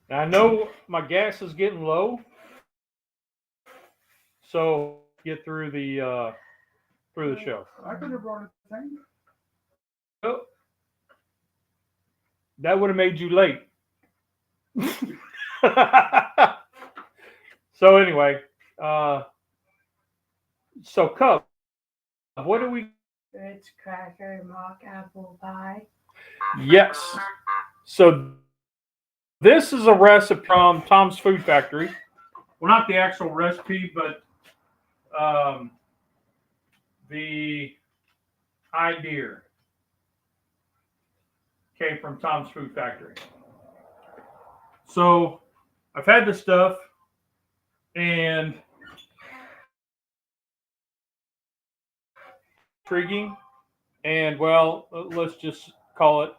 Now, I know my gas is getting low, so get through the show. I could have brought a tank. Well, that would have made you late. So anyway, so Cub, what do we? Ritz cracker, mock apple pie. Yes. So this is a recipe from Tom's Food Factory. Well, not the actual recipe, but the idea came from Tom's Food Factory. So I've had this stuff, and intriguing. And well, let's just call it.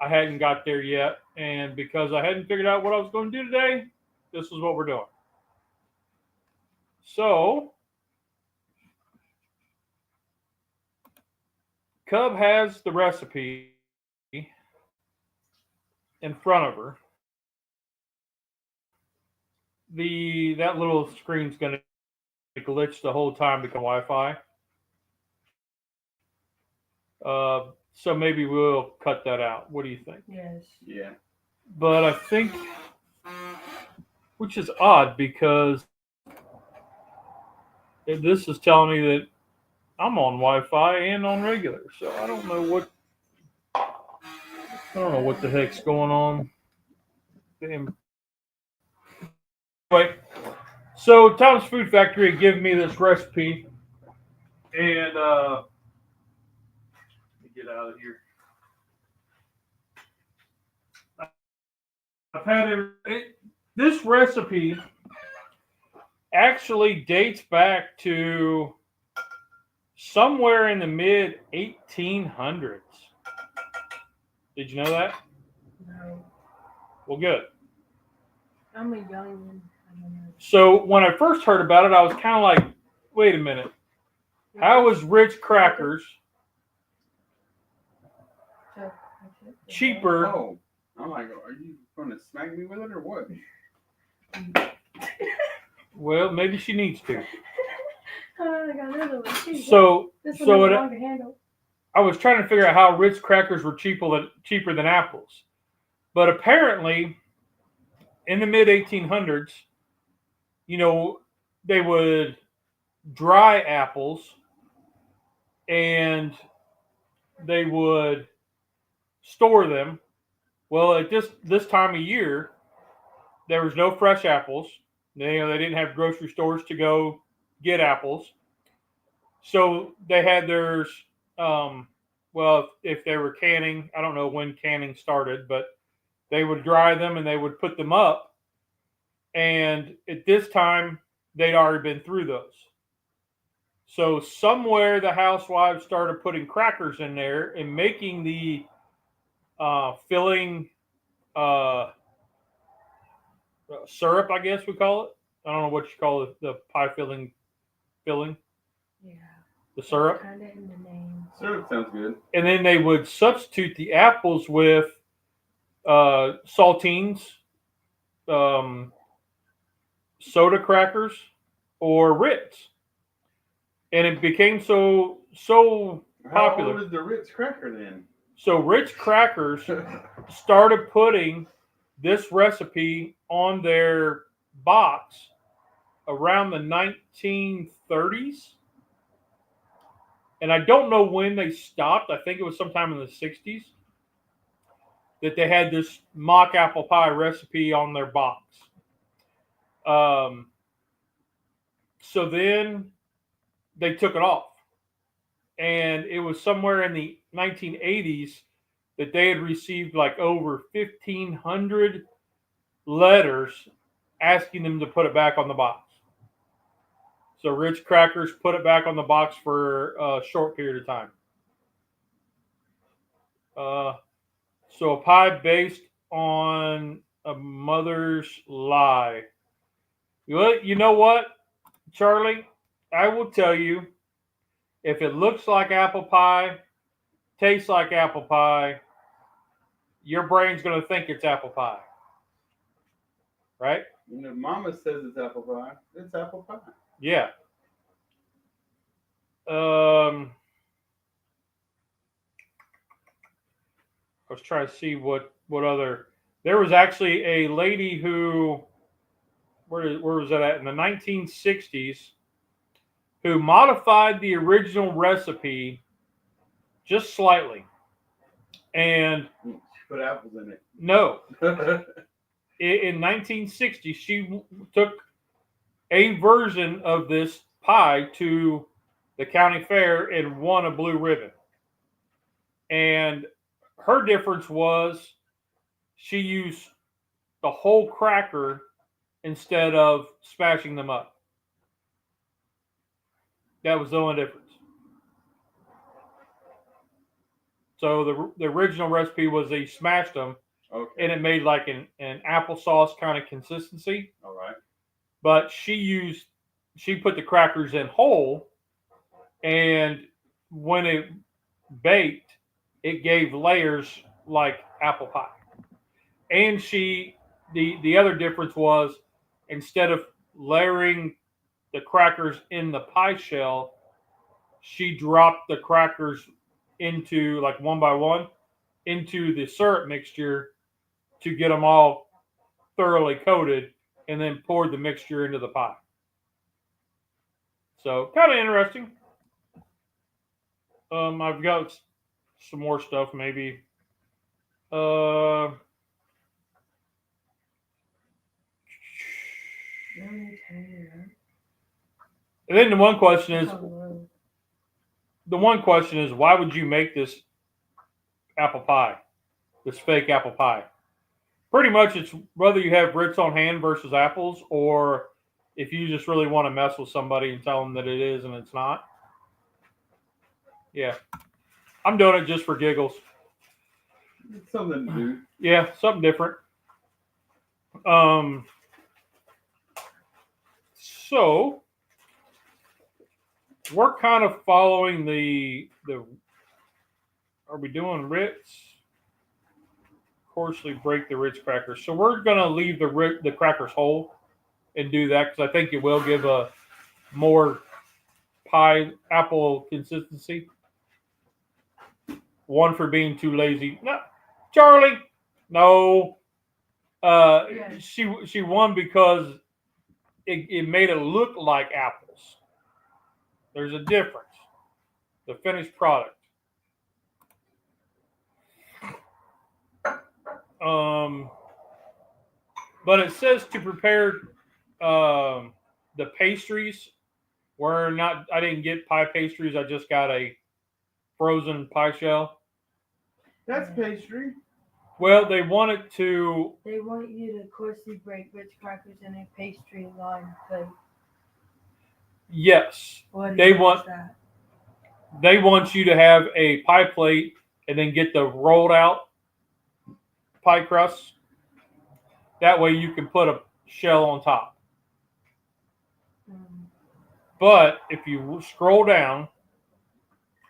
I hadn't got there yet, and because I hadn't figured out what I was going to do today, this is what we're doing. So, Cub has the recipe in front of her. That little screen's going to glitch the whole time because of Wi-Fi. So maybe we'll cut that out. What do you think? Yes. Yeah. But I think, which is odd because this is telling me that I'm on Wi-Fi and on regular, so I don't know what the heck's going on. Damn. Anyway, so Tom's Food Factory gave me this recipe, and let me get out of here. I've had this recipe actually dates back to somewhere in the mid 1800s. Did you know that? No. Well, good. I'm a young one. I don't know. So when I first heard about it, I was kind of like, wait a minute. How is Ritz crackers cheaper? Oh, I'm like, are you going to smack me with it or what? Well, maybe she needs to. Oh, I got another one too. So, This one so has a it, longer handle. I was trying to figure out how Ritz crackers were cheaper than apples. But apparently, in the mid 1800s, they would dry apples and they would store them. Well, at this time of year, there was no fresh apples. They didn't have grocery stores to go get apples. So they had theirs, well, if they were canning, I don't know when canning started, but they would dry them and they would put them up. And at this time, they'd already been through those. So somewhere the housewives started putting crackers in there and making the filling syrup, I guess we call it. I don't know what you call it, the pie filling. Yeah. The syrup. Kind of in the name. Syrup sounds good. And then they would substitute the apples with saltines, soda crackers, or Ritz. And it became so popular. How old is the Ritz cracker then? So Ritz crackers started putting this recipe on their box around the 1930s. And I don't know when they stopped. I think it was sometime in the 60s that they had this mock apple pie recipe on their box. So then they took it off. And it was somewhere in the 1980s that they had received like over 1,500 letters asking them to put it back on the box. So Ritz Crackers put it back on the box for a short period of time. So a pie based on a mother's lie. You know what, Charlie? I will tell you, if it looks like apple pie, tastes like apple pie, your brain's going to think it's apple pie. right? And if Mama says it's apple pie, it's apple pie. Yeah. I was trying to see what other. There was actually a lady who, where was that at, in the 1960s, who modified the original recipe just slightly. And She put apples in it. no, in 1960, she took a version of this pie to the county fair and won a blue ribbon. And her difference was she used the whole cracker instead of smashing them up. That was the only difference. So the original recipe was they smashed them, Okay. and it made like an applesauce kind of consistency. All right. But she put the crackers in whole, and when it baked, it gave layers like apple pie. And the other difference was, instead of layering the crackers in the pie shell, she dropped the crackers into, like, one by one into the syrup mixture to get them all thoroughly coated, and then poured the mixture into the pie. So kind of interesting. I've got some more stuff maybe. And then the one question is, why would you make this apple pie, this fake apple pie? Pretty much it's whether you have Ritz on hand versus apples, or if you just really want to mess with somebody and tell them that it is and it's not. Yeah. I'm doing it just for giggles. It's something to do. Yeah, something different. So we're kind of following the are we doing Ritz? Coarsely break the Ritz crackers. So we're going to leave the crackers whole and do that, because I think it will give a more pie apple consistency. One for being too lazy. No, Charlie. No. She won because it made it look like apples. There's a difference. The finished product. But it says to prepare the pastries. I didn't get pie pastries. I just got a frozen pie shell. That's pastry. Well, they want you to coarsely break Ritz crackers in a pastry line plate. Yes. They want you to have a pie plate and then get the rolled out pie crust. That way you can put a shell on top. But if you scroll down,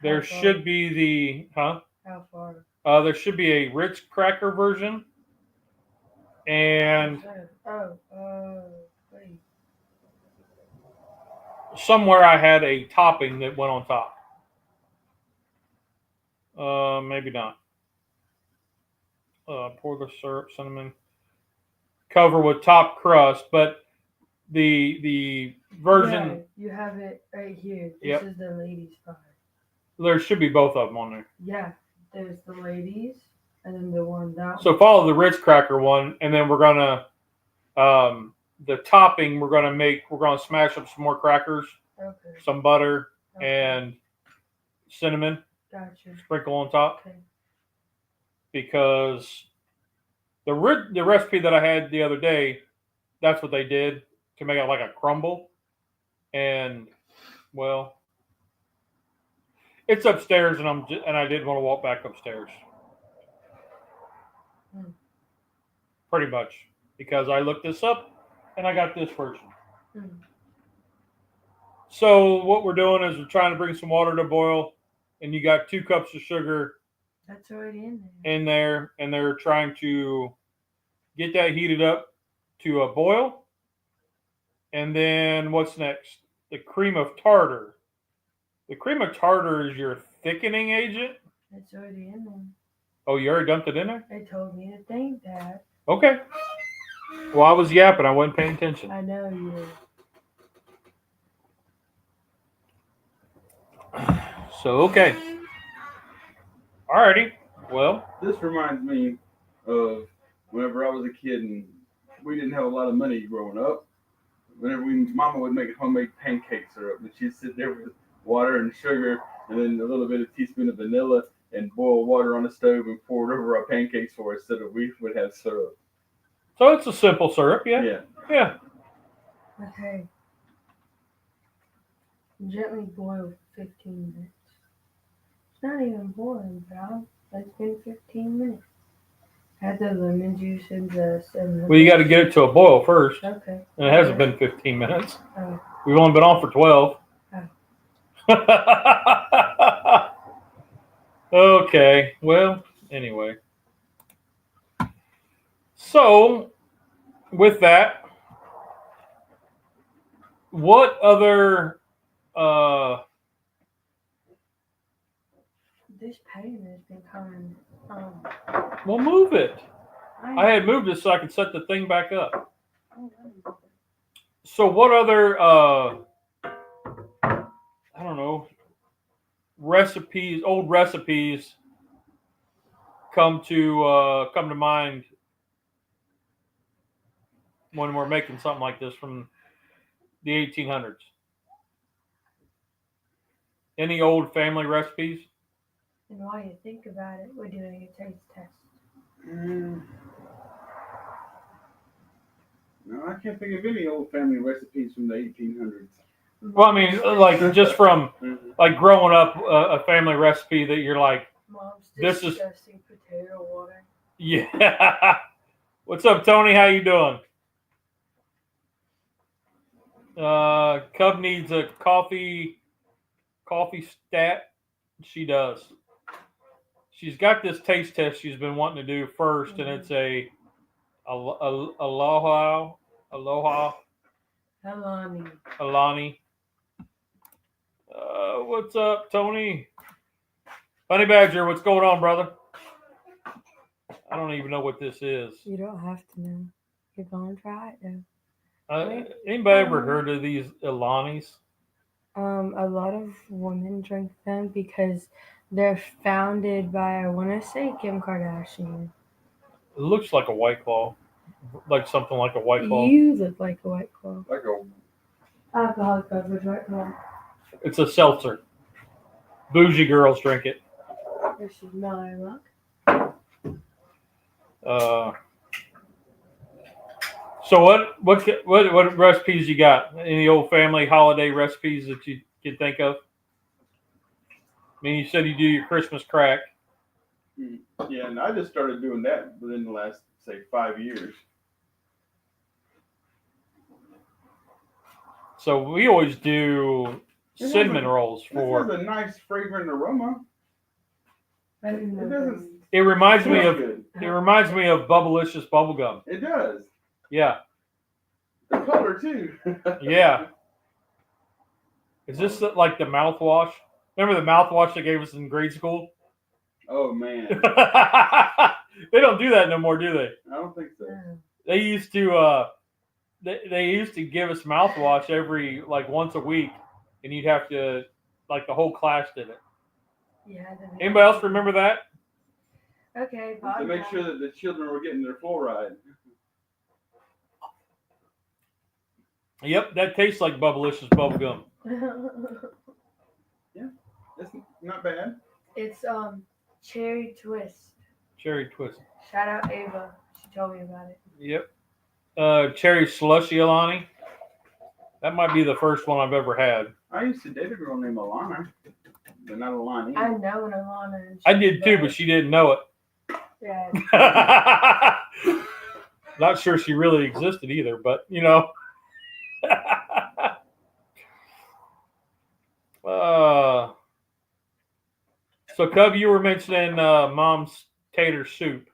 there should be How far? There should be a Ritz cracker version. And wait. Somewhere I had a topping that went on top. Maybe not. Pour the syrup, cinnamon. Cover with top crust, but the version. Yeah, you have it right here. This is the ladies' pie. There should be both of them on there. Yeah, there's the ladies, and then the one down. So follow the Ritz cracker one, and then we're gonna the topping. We're gonna smash up some more crackers, some butter, and cinnamon. Gotcha. Sprinkle on top. Okay. Because the recipe that I had the other day, that's what they did to make it like a crumble, and well, it's upstairs, and I didn't want to walk back upstairs. Pretty much, because I looked this up and I got this version. So what we're doing is we're trying to bring some water to boil, and you got 2 cups of sugar. That's already in there. And they're trying to get that heated up to a boil. And then what's next? The cream of tartar. The cream of tartar is your thickening agent. It's already in there. Oh, you already dumped it in there? They told me to think that. Okay. Well, I was yapping. I wasn't paying attention. I know you. So, okay. Alrighty. Well, This reminds me of whenever I was a kid and we didn't have a lot of money growing up. Whenever Mama would make homemade pancake syrup, and she'd sit there with water and sugar and then a little bit of teaspoon of vanilla and boil water on the stove and pour it over our pancakes for us so that we would have syrup. so it's a simple syrup, yeah? Yeah. Okay. Gently boil 15 minutes. It's not even boiling, pal. It's been 15 minutes. Add the lemon juice and zest. Well, you got to get it to a boil first. Okay. And it hasn't been 15 minutes. Oh. We've only been on for 12. Okay. Well, anyway. So, with that, what other This pain has been coming. well, move it. I had moved it so I could set the thing back up. So what other I don't know, recipes, old recipes come to mind when we're making something like this from the 1800s? Any old family recipes? And while you think about it, we're doing a taste test. No, I can't think of any old family recipes from the 1800s. Well, I mean, like just from like growing up, a family recipe that you're like, Mom's this is disgusting potato water. yeah. What's up, Tony? How you doing? Cub needs a coffee stat. She does. She's got this taste test she's been wanting to do first, and it's a aloha Alani. What's up, Tony? Honey Badger, what's going on, brother? I don't even know what this is. You don't have to know. You're going to try it, though. Anybody ever heard of these Alanis? A lot of women drink them because they're founded by, I want to say, Kim Kardashian. It looks like a White Claw. Like something like a White Claw. You look like a White Claw. Like a Alcoholic beverage White Claw. It's a seltzer. Bougie girls drink it. This is my luck. So what recipes you got? Any old family holiday recipes that you can think of? I mean, you said you do your Christmas crack. Yeah, and I just started doing that within the last, say, 5 years. So we always do cinnamon rolls for. This has a nice fragrant aroma. It doesn't. It reminds me of. Good. It reminds me of Bubblicious bubblegum. It does. Yeah. The color too. Yeah. Is this like the mouthwash? Remember the mouthwash they gave us in grade school? Oh man. They don't do that no more, do they? I don't think so. They used to. They used to give us mouthwash every like once a week, and you'd have to like the whole class did it. Yeah. Anybody else remember that? Okay. To make sure that the children were getting their fluoride. Yep, that tastes like Bubblicious bubblegum. Yeah, it's not bad. It's cherry twist. Cherry twist. Shout out Ava. She told me about it. Yep. Cherry slushy Alani. That might be the first one I've ever had. I used to date a girl named Alana, but not Alani. I know an Alana. I did too, but she didn't know it. Yeah. Not sure she really existed either, but you know. So Cub, you were mentioning Mom's tater soup.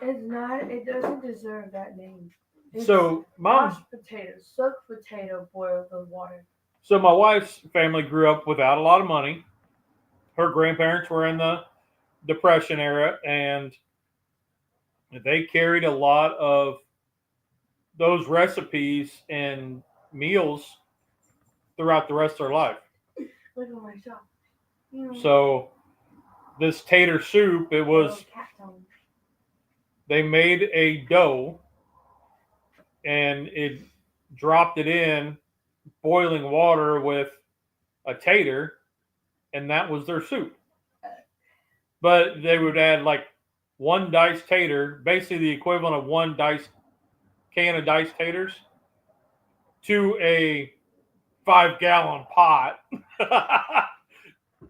It's not. It doesn't deserve that name. So mom, mashed potatoes, soaked potato boiled with water. so my wife's family grew up without a lot of money. Her grandparents were in the Depression era, and they carried a lot of those recipes and meals throughout the rest of their life. Look at myself. So this tater soup, it was they made a dough and it dropped it in boiling water with a tater, and that was their soup. But they would add like one diced tater, basically the equivalent of one can of diced taters, to a 5-gallon pot.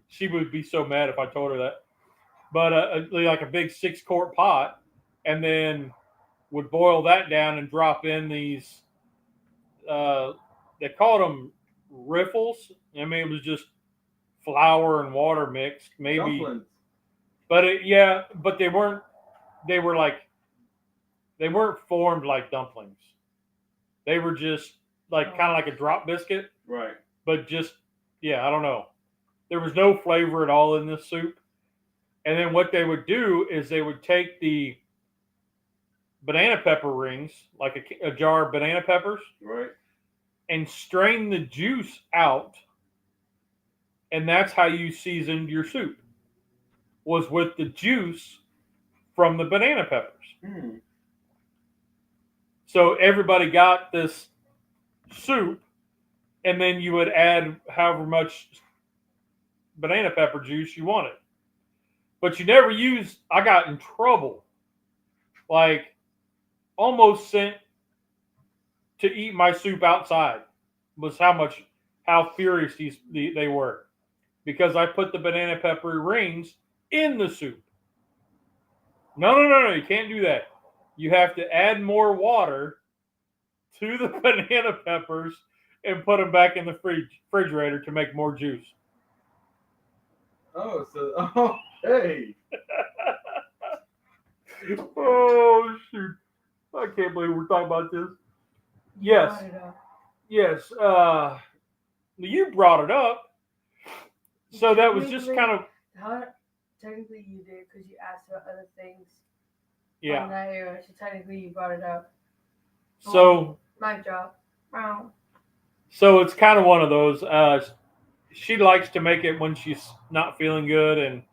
She would be so mad if I told her that. But like a big 6-quart pot, and then would boil that down and drop in these. They called them riffles. I mean, it was just flour and water mixed, maybe. Dumplings. But but they weren't. They weren't formed like dumplings. They were just like kind of like a drop biscuit. Right. But just I don't know. There was no flavor at all in this soup. And then what they would do is they would take the banana pepper rings, like a jar of banana peppers, Right. and strain the juice out. And that's how you seasoned your soup, was with the juice from the banana peppers. Mm. So everybody got this soup, and then you would add however much banana pepper juice you wanted. But you never used, I got in trouble. Like, almost sent to eat my soup outside was how furious they were. Because I put the banana pepper rings in the soup. No, you can't do that. You have to add more water to the banana peppers and put them back in the refrigerator to make more juice. Hey. Oh, shoot. I can't believe we're talking about this. Yes. Yes. You brought it up. So that was just kind of. Technically, you did because you asked about other things. Yeah. From that era, so technically, you brought it up. So. Mic drop. Wow. So it's kind of one of those. She likes to make it when she's not feeling good and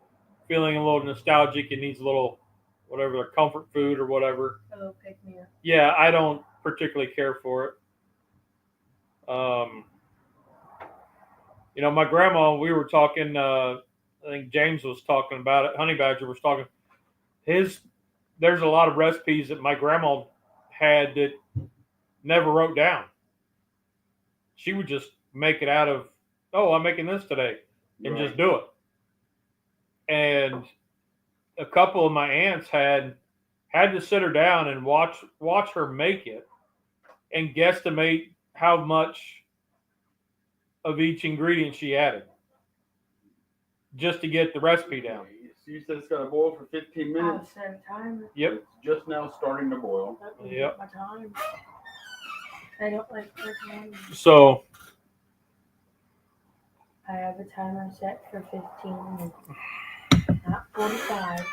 feeling a little nostalgic and needs a little, whatever, comfort food or whatever. A little pick me up. Yeah, I don't particularly care for it. My grandma, we were talking, I think James was talking about it. Honey Badger was talking. There's a lot of recipes that my grandma had that never wrote down. She would just make it out of, I'm making this today, and just do it. And a couple of my aunts had to sit her down and watch her make it and guesstimate how much of each ingredient she added just to get the recipe down. So you said it's got to boil for 15 minutes. I'll set a timer. Yep. It's just now starting to boil. Yep. My time. I don't like the time. So I have a timer set for 15 minutes, not 45.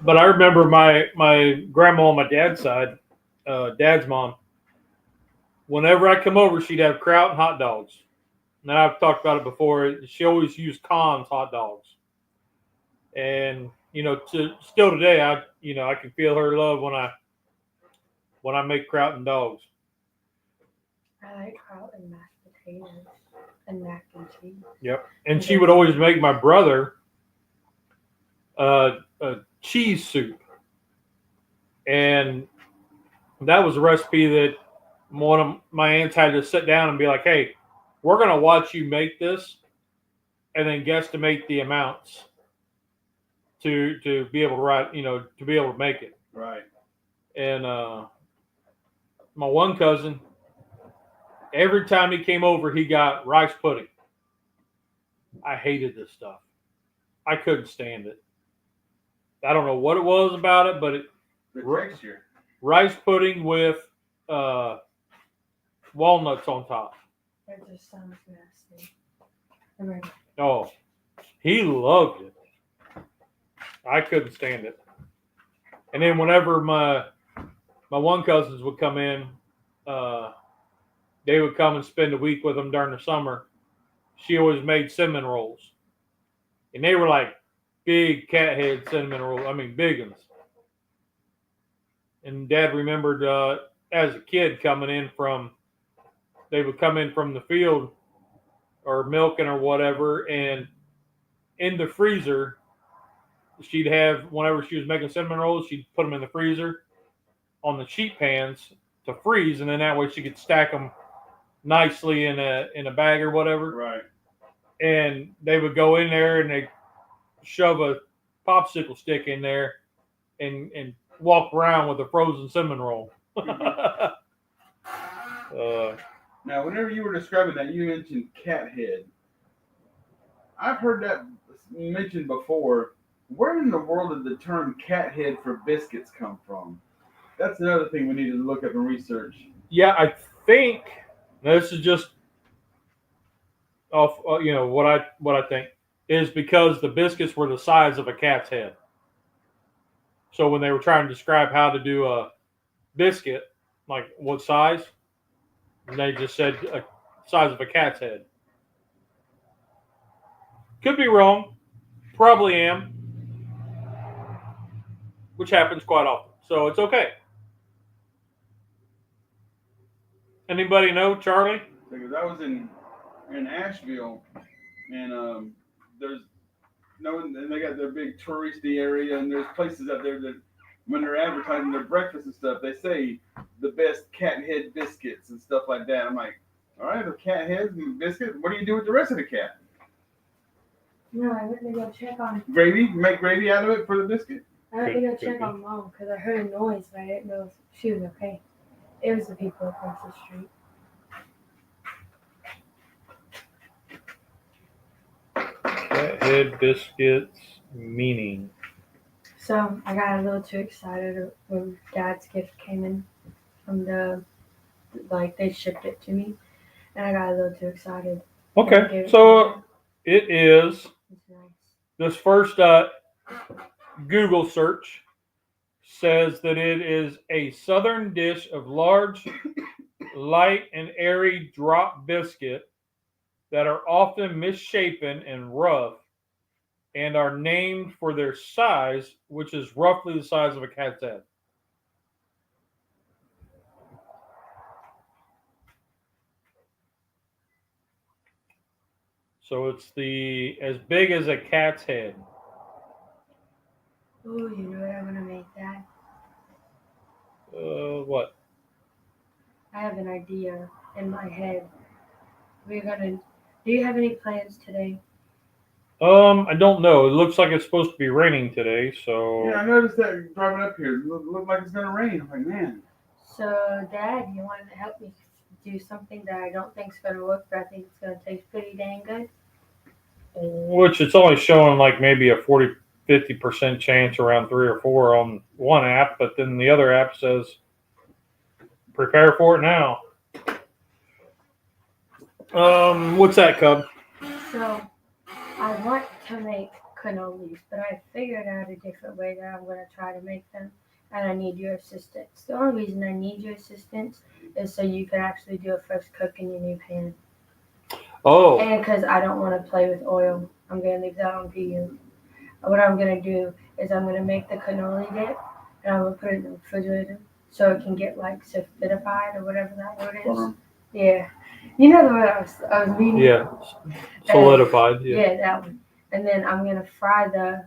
But I remember my grandma on my dad's side, dad's mom, whenever I come over, she'd have kraut and hot dogs. Now, I've talked about it before. She always used Conn's hot dogs. And, still today, I can feel her love when I make kraut and dogs. I like kraut and mashed potatoes and mac and cheese. Yep. And she would always make my brother a cheese soup. And that was a recipe that one of my aunts had to sit down and be like, hey, we're going to watch you make this and then guesstimate the amounts to be able to write, to be able to make it. Right. And my one cousin, every time he came over, he got rice pudding. I hated this stuff. I couldn't stand it. I don't know what it was about it, but The texture. Rice pudding with walnuts on top. That just sounds nasty. I'm ready. Oh, he loved it. I couldn't stand it. And then whenever my one cousins would come in, they would come and spend a week with them during the summer. She always made cinnamon rolls, and they were like big cat head cinnamon rolls. I mean, big ones. And Dad remembered as a kid they would come in from the field or milking or whatever, and in the freezer, she'd have, whenever she was making cinnamon rolls, she'd put them in the freezer on the sheet pans to freeze, and then that way she could stack them nicely in a bag or whatever. Right. And they would go in there and they shove a popsicle stick in there and walk around with a frozen cinnamon roll. Now, whenever you were describing that, you mentioned cat head. I've heard that mentioned before. Where in the world did the term cat head for biscuits come from? That's another thing we need to look up and research. Yeah, I think this is just off. What I think is because the biscuits were the size of a cat's head. So when they were trying to describe how to do a biscuit, like what size, they just said a size of a cat's head. Could be wrong. Probably am. Which happens quite often. So it's okay. Anybody know, Charlie? Because I was in Asheville, and and they got their big touristy area, and there's places out there that when they're advertising their breakfast and stuff, they say the best cat head biscuits and stuff like that. I'm like, all right, the cat heads and biscuits. What do you do with the rest of the cat? No, I went to go check on. Gravy? Make gravy out of it for the biscuit? I went to go check on Mom because I heard a noise, but I didn't know if she was okay. It was the people across the street. Cat head biscuits meaning. So I got a little too excited when Dad's gift came in from they shipped it to me, and I got a little too excited. Okay, so it is. It's nice. This first Google search says that it is a southern dish of large, light, and airy drop biscuit that are often misshapen and rough and are named for their size, which is roughly the size of a cat's head. So it's as big as a cat's head. Oh, you know what I'm gonna make, Dad? What? I have an idea in my head. Do you have any plans today? I don't know. It looks like it's supposed to be raining today, so. Yeah, I noticed that driving up here. It looked like it's going to rain. I'm like, man. So, Dad, you want to help me do something that I don't think is going to work, but I think it's going to taste pretty dang good? Which it's only showing like maybe a 50% chance around 3 or 4 on one app, but then the other app says, prepare for it now. What's that, Cub? So, I want to make cannolis, but I figured out a different way that I'm going to try to make them, and I need your assistance. The only reason I need your assistance is so you can actually do a first cook in your new pan. Oh. And because I don't want to play with oil, I'm going to leave that on to you. What I'm going to do is I'm going to make the cannoli dip, and I'm going to put it in the refrigerator so it can get like solidified or whatever that word is. Yeah. You know the word I was meaning? Yeah. Solidified. Yeah, that one. And then I'm going to fry the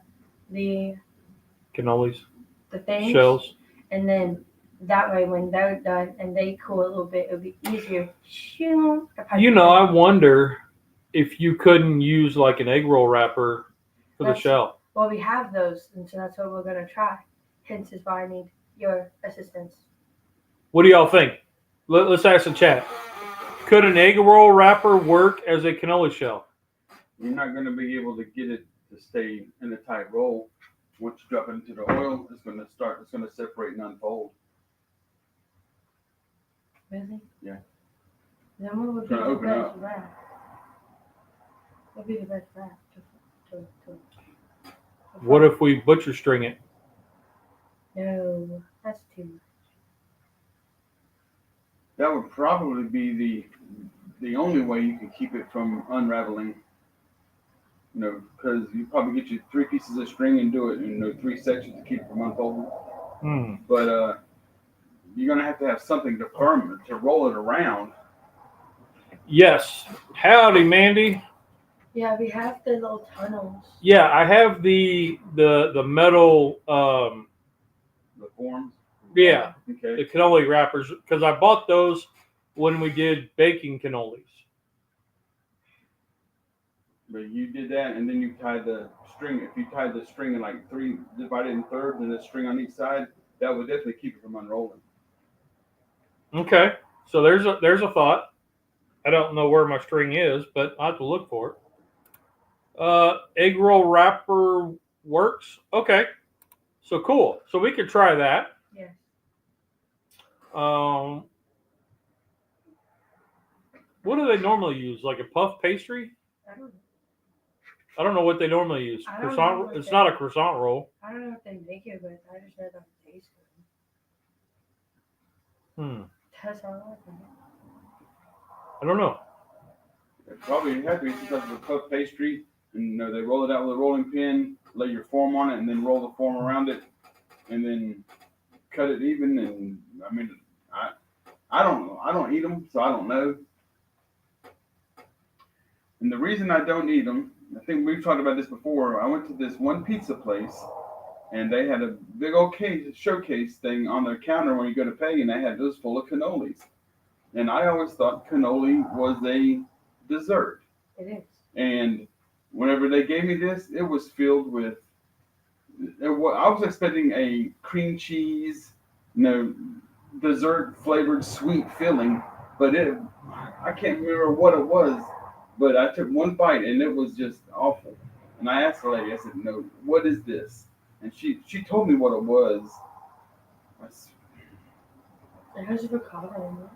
cannolis. The things. Shells. And then that way when they're done and they cool a little bit, it'll be easier. I wonder if you couldn't use like an egg roll wrapper for the shell. Well, we have those, and so that's what we're going to try. Hence is why I need your assistance. What do y'all think? Let's ask the chat. Could an egg roll wrapper work as a cannoli shell? You're not going to be able to get it to stay in a tight roll. Once you drop it into the oil, it's going to separate and unfold. Really? Yeah. Then what would be Trying to the open best up. wrap? What would be the best wrap to What if we butcher string it? No, that's too much. That would probably be the only way you could keep it from unraveling. You know, because you probably get you 3 pieces of string and do it in 3 sections to keep it from unfolding. But you're gonna have to have something to firm it, to roll it around. Yes. Howdy, Mandy. Yeah, we have the little tunnels. Yeah, I have the metal. The forms. Yeah, Okay. the cannoli wrappers, because I bought those when we did baking cannolis. But you did that, and then you tied the string. If you tied the string in like 3, divided in thirds, and the string on each side, that would definitely keep it from unrolling. Okay, so there's a thought. I don't know where my string is, but I have to look for it. Egg roll wrapper works. Okay, so cool. So we could try that. Yes. What do they normally use? Like a puff pastry? I don't know. I don't know what they normally use. I don't know Croissant. what It's they- not a croissant roll. I don't know what they make it with. I just know that it tastes good. That's all I know. I don't know. It probably had to be some type of a puff pastry, and they roll it out with a rolling pin, lay your form on it, and then roll the form around it, and then cut it even. And I mean, I don't know. I don't eat them, so I don't know. And the reason I don't eat them, I think we've talked about this before. I went to this one pizza place, and they had a big old showcase thing on their counter when you go to pay, and they had those full of cannolis. And I always thought cannoli was a dessert. It is. And whenever they gave me this, it was filled with. I was expecting a cream cheese, dessert flavored sweet filling, but I can't remember what it was. But I took one bite and it was just awful. And I asked the lady, I said, "No, what is this?" And she told me what it was. It has ricotta in it.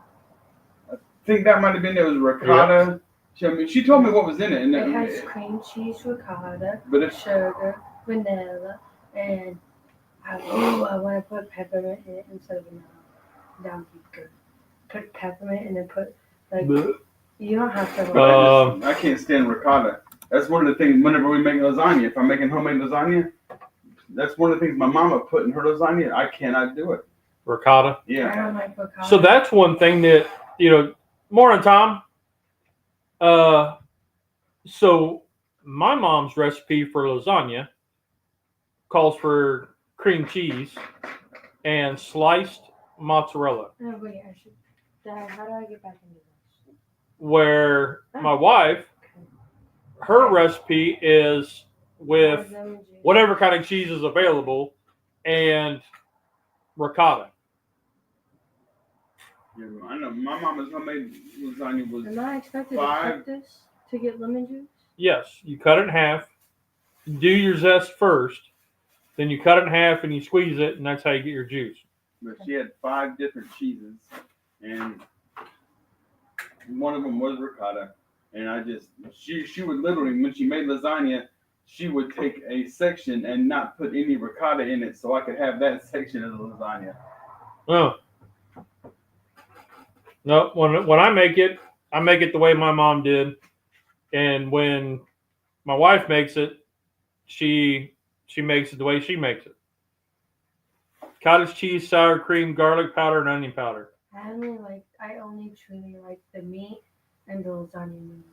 I think that might have been it was ricotta. Yeah. She told me what was in it. And It has cream cheese, ricotta, but sugar, vanilla, and I want to put peppermint in it instead of vanilla. That would be good. Put peppermint and then put you don't have to. I can't stand ricotta. That's one of the things whenever we make lasagna. If I'm making homemade lasagna, that's one of the things my mama put in her lasagna. I cannot do it. Ricotta. Yeah. I don't like ricotta. So that's one thing that, morning, Tom. So my mom's recipe for lasagna calls for cream cheese and sliced mozzarella. Oh, wait, how do I get back into this? Where my wife, her recipe is with whatever kind of cheese is available and ricotta. Yeah, I know my mama's homemade lasagna was. Am I expected to cut this to get lemon juice? Yes, you cut it in half. Do your zest first, then you cut it in half and you squeeze it, and that's how you get your juice. But she had 5 different cheeses, and one of them was ricotta. And she would literally, when she made lasagna, she would take a section and not put any ricotta in it, so I could have that section of the lasagna. Oh. No, when I make it the way my mom did, and when my wife makes it, she makes it the way she makes it. Cottage cheese, sour cream, garlic powder, and onion powder. I only truly like the meat and the lasagna noodles.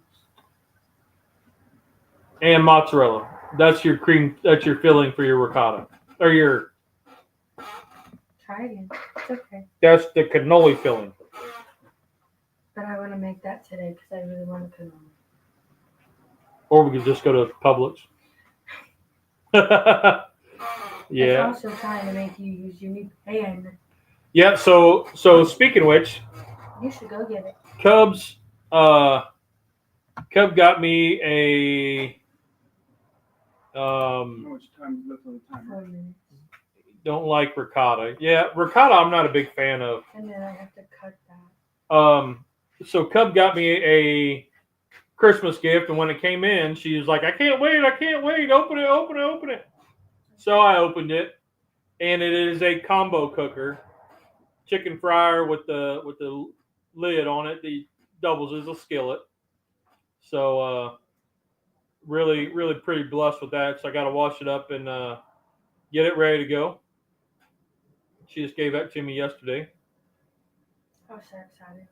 And mozzarella. That's your filling for your ricotta. Or your. Try again. It's okay. That's the cannoli filling. But I want to make that today because I really want to cannoli. Or we could just go to Publix. Yeah. It's also trying to make you use your new pan. Yeah, so speaking of which, you should go get it. Cub got me a How much time is left on the timer? 4 minutes. Don't like ricotta. Yeah, ricotta I'm not a big fan of. And then I have to cut that. So Cub got me a Christmas gift, and when it came in, she was like, I can't wait, open it. So I opened it, and it is a combo cooker, chicken fryer with the lid on it. The doubles as a skillet. So really pretty blessed with that. So I got to wash it up and get it ready to go. She just gave that to me yesterday. I'm so excited.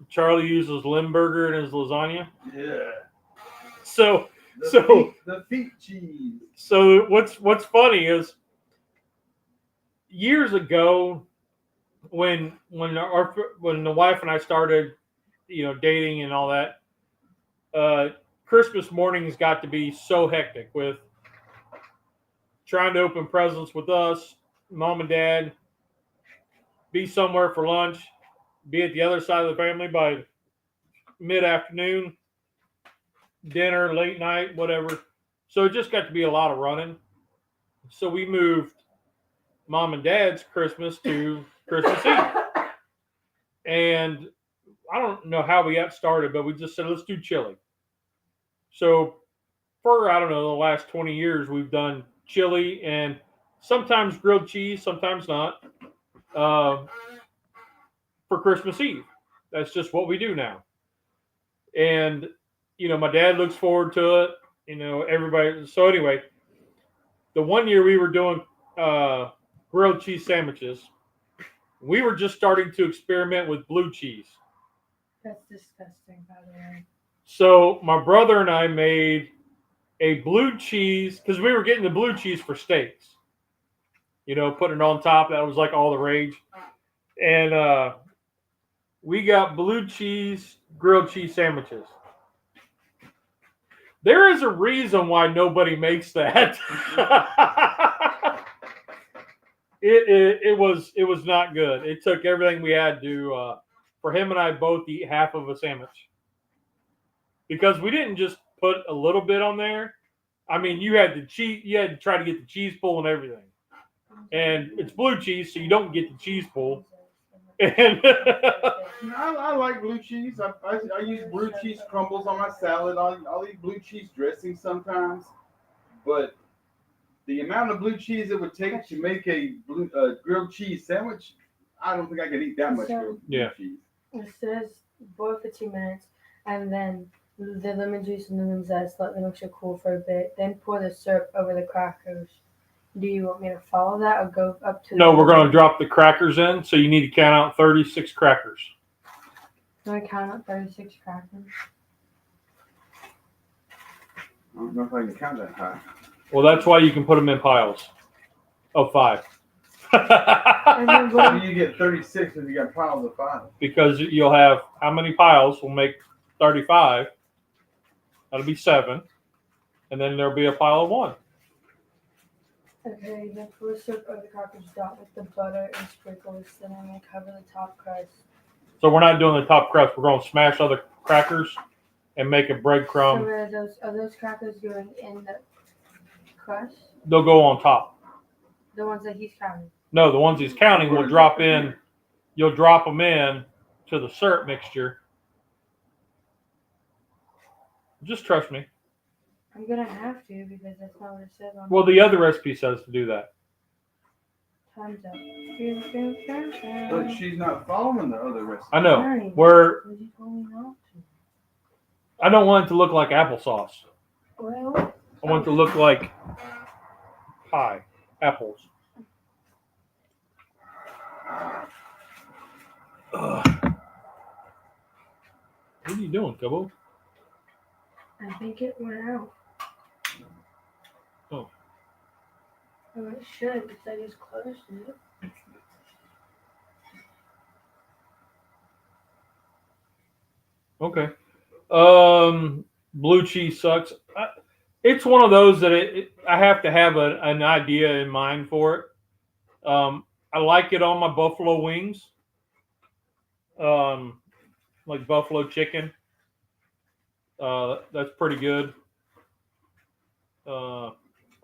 Charlie uses Limburger in his lasagna. Yeah. So the feet cheese. So what's funny is years ago when the wife and I started, dating and all that, Christmas mornings got to be so hectic with trying to open presents with us, mom and dad, be somewhere for lunch, be at the other side of the family by mid-afternoon, dinner, late night, whatever. So it just got to be a lot of running. So we moved mom and dad's Christmas to Christmas Eve. And I don't know how we got started, but we just said, let's do chili. So for, I don't know, the last 20 years, we've done chili and sometimes grilled cheese, sometimes not, for Christmas Eve. That's just what we do now. And, my dad looks forward to it, everybody. So anyway, the one year we were doing grilled cheese sandwiches, we were just starting to experiment with blue cheese. That's disgusting, by the way. So my brother and I made a blue cheese, because we were getting the blue cheese for steaks. Putting it on top, that was like all the rage. And we got blue cheese grilled cheese sandwiches. There is a reason why nobody makes that. It was not good. It took everything we had to for him and I both eat half of a sandwich, because we didn't just put a little bit on there. I mean, you had to try to get the cheese pull and everything, and it's blue cheese, so you don't get the cheese pull. And I like blue cheese. I use blue cheese crumbles on my salad. I'll eat blue cheese dressing sometimes, but the amount of blue cheese it would take to make a grilled cheese sandwich, I don't think I could eat that much blue cheese. It says boil for 2 minutes, and then the lemon juice and lemon zest, let them actually cool for a bit. Then pour the syrup over the crackers. Do you want me to follow that or go up to? No, we're going to drop the crackers in, so you need to count out 36 crackers. Do I count out 36 crackers? I don't know if I can count that high. Well, that's why you can put them in piles of 5. How do you get 36 if you got piles of 5? Because you'll have, how many piles will make 35? That'll be 7. And then there'll be a pile of 1. Okay, then pour syrup over the crackers, dot with the butter and sprinkles, then I'm going to cover the top crust. So we're not doing the top crust. We're going to smash other crackers and make a breadcrumb. So are those crackers going in the crust? They'll go on top. The ones that he's counting? No, the ones he's counting will drop in. You'll drop them in to the syrup mixture. Just trust me. I'm going to have to, because that's not what it says on. Well, the other recipe says to do that. Time's up. But she's not following the other recipe. I know. You told me not to. I don't want it to look like applesauce. Well, I want it to look like pie, apples. What are you doing, Cubbo? I think it went out. Oh. Oh, it should, because I just closed it. Okay. Blue cheese sucks. It's one of those that I have to have an idea in mind for it. I like it on my buffalo wings, like buffalo chicken. That's pretty good.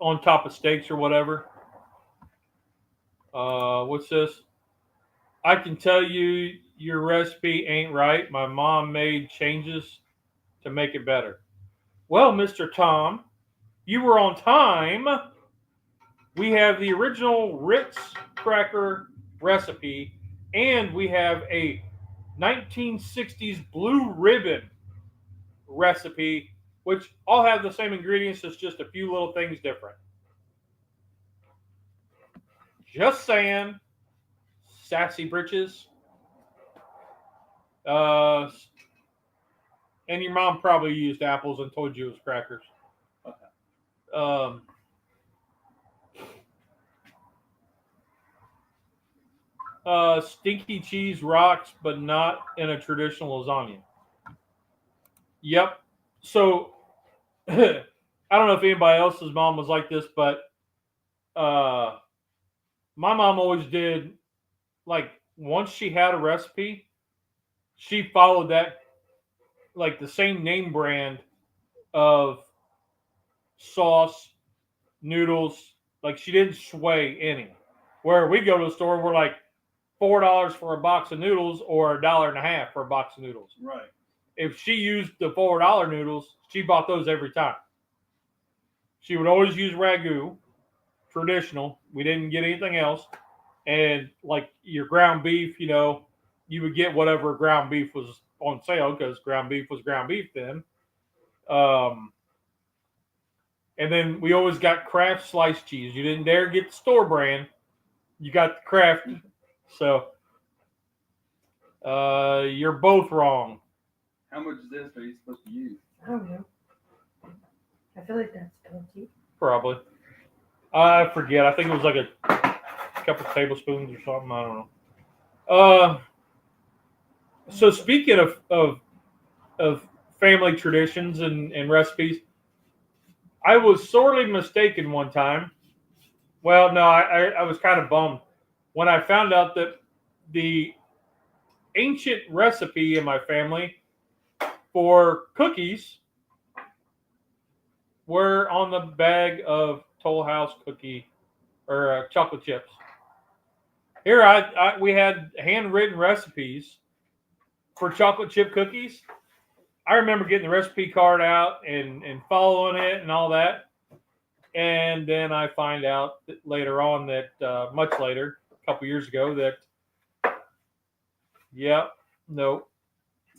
On top of steaks or whatever. What's this? I can tell you your recipe ain't right. My mom made changes to make it better. Well, Mr. Tom, you were on time. We have the original Ritz cracker recipe, and we have a 1960s blue ribbon recipe, which all have the same ingredients, it's just a few little things different. Just saying, sassy britches. And your mom probably used apples and told you it was crackers. Stinky cheese rocks, but not in a traditional lasagna. Yep. So I don't know if anybody else's mom was like this, but my mom always did, like, once she had a recipe, she followed that, like, the same name brand of sauce, noodles. Like, she didn't sway any. Where we go to the store, we're like $4 for a box of noodles or $1.50 for a box of noodles. Right. If she used the $4 noodles, she bought those every time. She would always use ragu, traditional. We didn't get anything else. And like your ground beef, you would get whatever ground beef was on sale because ground beef was ground beef then. And then we always got Kraft sliced cheese. You didn't dare get the store brand. You got the Kraft. So you're both wrong. How much of this are you supposed to use? I don't know. I feel like that's plenty. Probably. I forget. I think it was like a couple tablespoons or something. I don't know. So speaking of family traditions and recipes, I was sorely mistaken one time. Well, no, I was kind of bummed when I found out that the ancient recipe in my family for cookies were on the bag of Toll House cookie or chocolate chips. Here, we had handwritten recipes for chocolate chip cookies. I remember getting the recipe card out and following it and all that. And then I find out that later on that, much later, a couple years ago, that, no.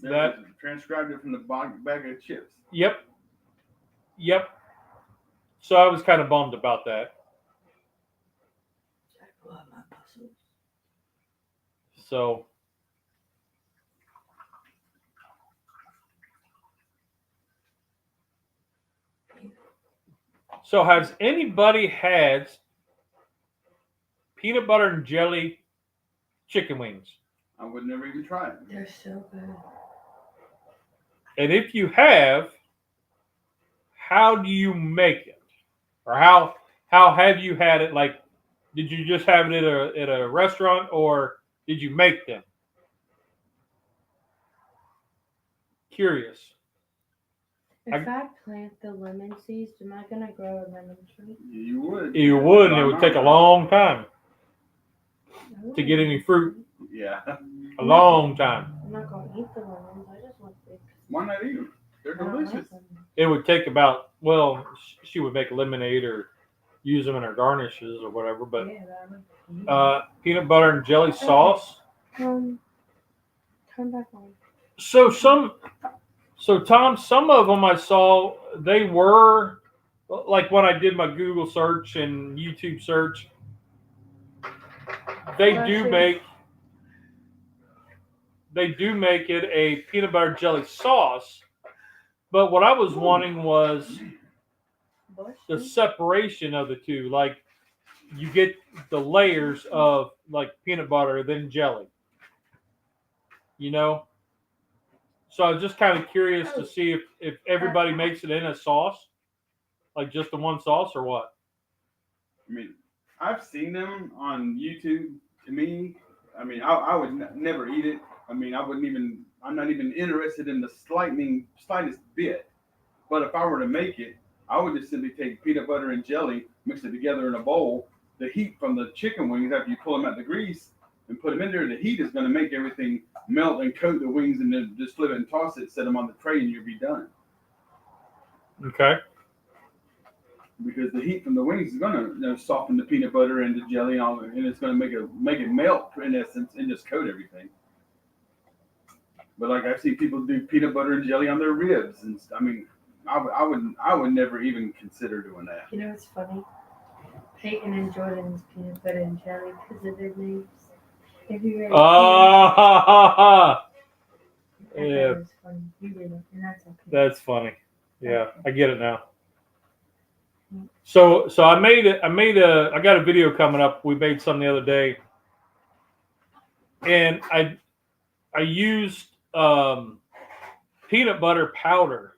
That transcribed it from the bag of chips. Yep. So I was kind of bummed about that. So has anybody had peanut butter and jelly chicken wings? I would never even try it. They're so good. And if you have, how do you make it? Or how have you had it? Like, did you just have it at a restaurant, or did you make them? Curious. If I plant the lemon seeds, am I gonna grow a lemon tree? You would. You would, and it would take a long time to get any fruit. Yeah. A long time. I'm not gonna eat the lemons. I just want the. Why not eat them? They're delicious. It would take about, well, she would make lemonade or use them in her garnishes or whatever, but peanut butter and jelly sauce. Turn back on. So Tom, some of them I saw, they were, like when I did my Google search and YouTube search, they do make it a peanut butter jelly sauce. But what I was wanting was the separation of the two. Like, you get the layers of like peanut butter, then jelly. So I was just kind of curious to see if everybody makes it in a sauce, like just the one sauce, or what. I mean, I've seen them on YouTube. To me, I would never eat it. I'm not even interested in the slightest bit. But if I were to make it, I would just simply take peanut butter and jelly, mix it together in a bowl. The heat from the chicken wings, after you pull them out of the grease, and put them in there. The heat is going to make everything melt and coat the wings, and then just flip it and toss it, set them on the tray, and you'll be done. Okay. Because the heat from the wings is going to soften the peanut butter and the jelly on it, and it's going to make it melt in essence and just coat everything. But like I've seen people do peanut butter and jelly on their ribs, and I mean, I would never even consider doing that. You know what's funny? Peyton and Jordan's peanut butter and jelly because of their names. If you read yeah, was funny. You did it, and that's okay. that's funny. Yeah, I get it now. So I got a video coming up. We made some the other day, and I used peanut butter powder.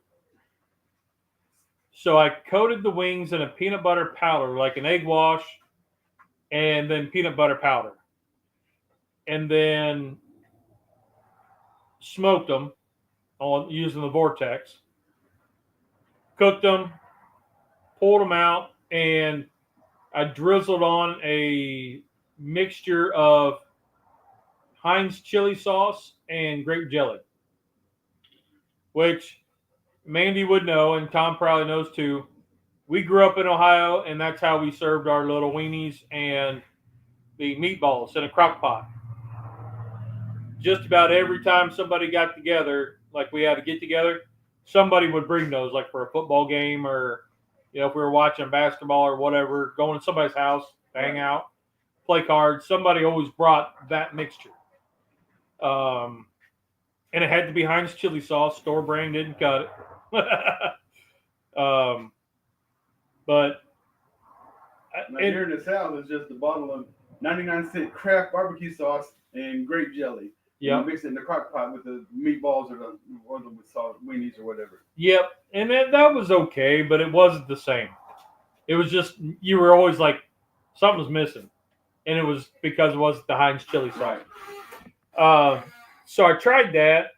So I coated the wings in a peanut butter powder, like an egg wash, and then peanut butter powder, and then smoked them on using the vortex. Cooked them, pulled them out, and I drizzled on a mixture of Heinz chili sauce and grape jelly, which Mandy would know, and Tom probably knows too. We grew up in Ohio, and that's how we served our little weenies and the meatballs in a crock pot. Just about every time somebody got together, like we had to get together, somebody would bring those, like for a football game, or if we were watching basketball or whatever, going to somebody's house, hang out, play cards. Somebody always brought that mixture. And it had to be Heinz chili sauce. Store brand didn't cut it. But here in the South, it's just a bottle of 99-cent Kraft barbecue sauce and grape jelly. Yeah, mix it in the crock pot with the meatballs or the with sauce, weenies or whatever. Yep, and that was okay, but it wasn't the same. It was just you were always like something's missing, and it was because it wasn't the Heinz chili sauce. Right. So I tried that,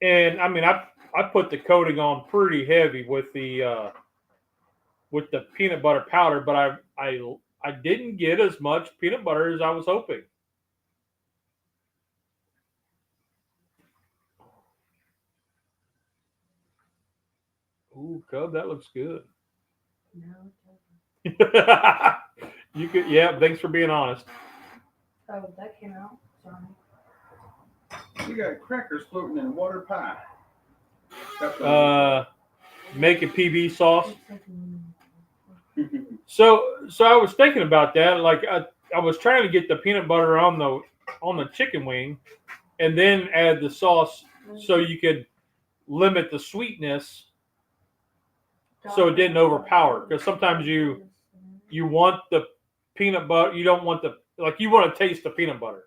and I mean I put the coating on pretty heavy with the peanut butter powder, but I didn't get as much peanut butter as I was hoping. Ooh, Cub, that looks good. No. You could, yeah. Thanks for being honest. Oh, that came out. Sorry. We got crackers floating in water pie. Make a PB sauce. So I was thinking about that. Like I was trying to get the peanut butter on the chicken wing, and then add the sauce so you could limit the sweetness, so it didn't overpower. Because sometimes you want the peanut butter, you don't want you want to taste the peanut butter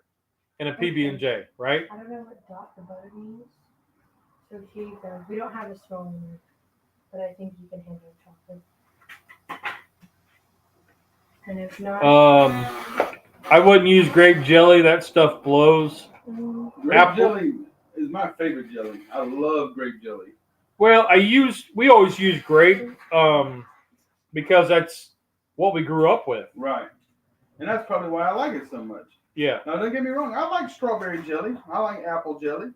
in a PB&J, right? I don't know what Dr. Butter means. So we don't have a strong one, but I think you can handle chocolate. And if not, I wouldn't use grape jelly. That stuff blows. Grape jelly is my favorite jelly. I love grape jelly. Well, we always use grape because that's what we grew up with. Right. And that's probably why I like it so much. Yeah. Now, don't get me wrong. I like strawberry jelly. I like apple jelly.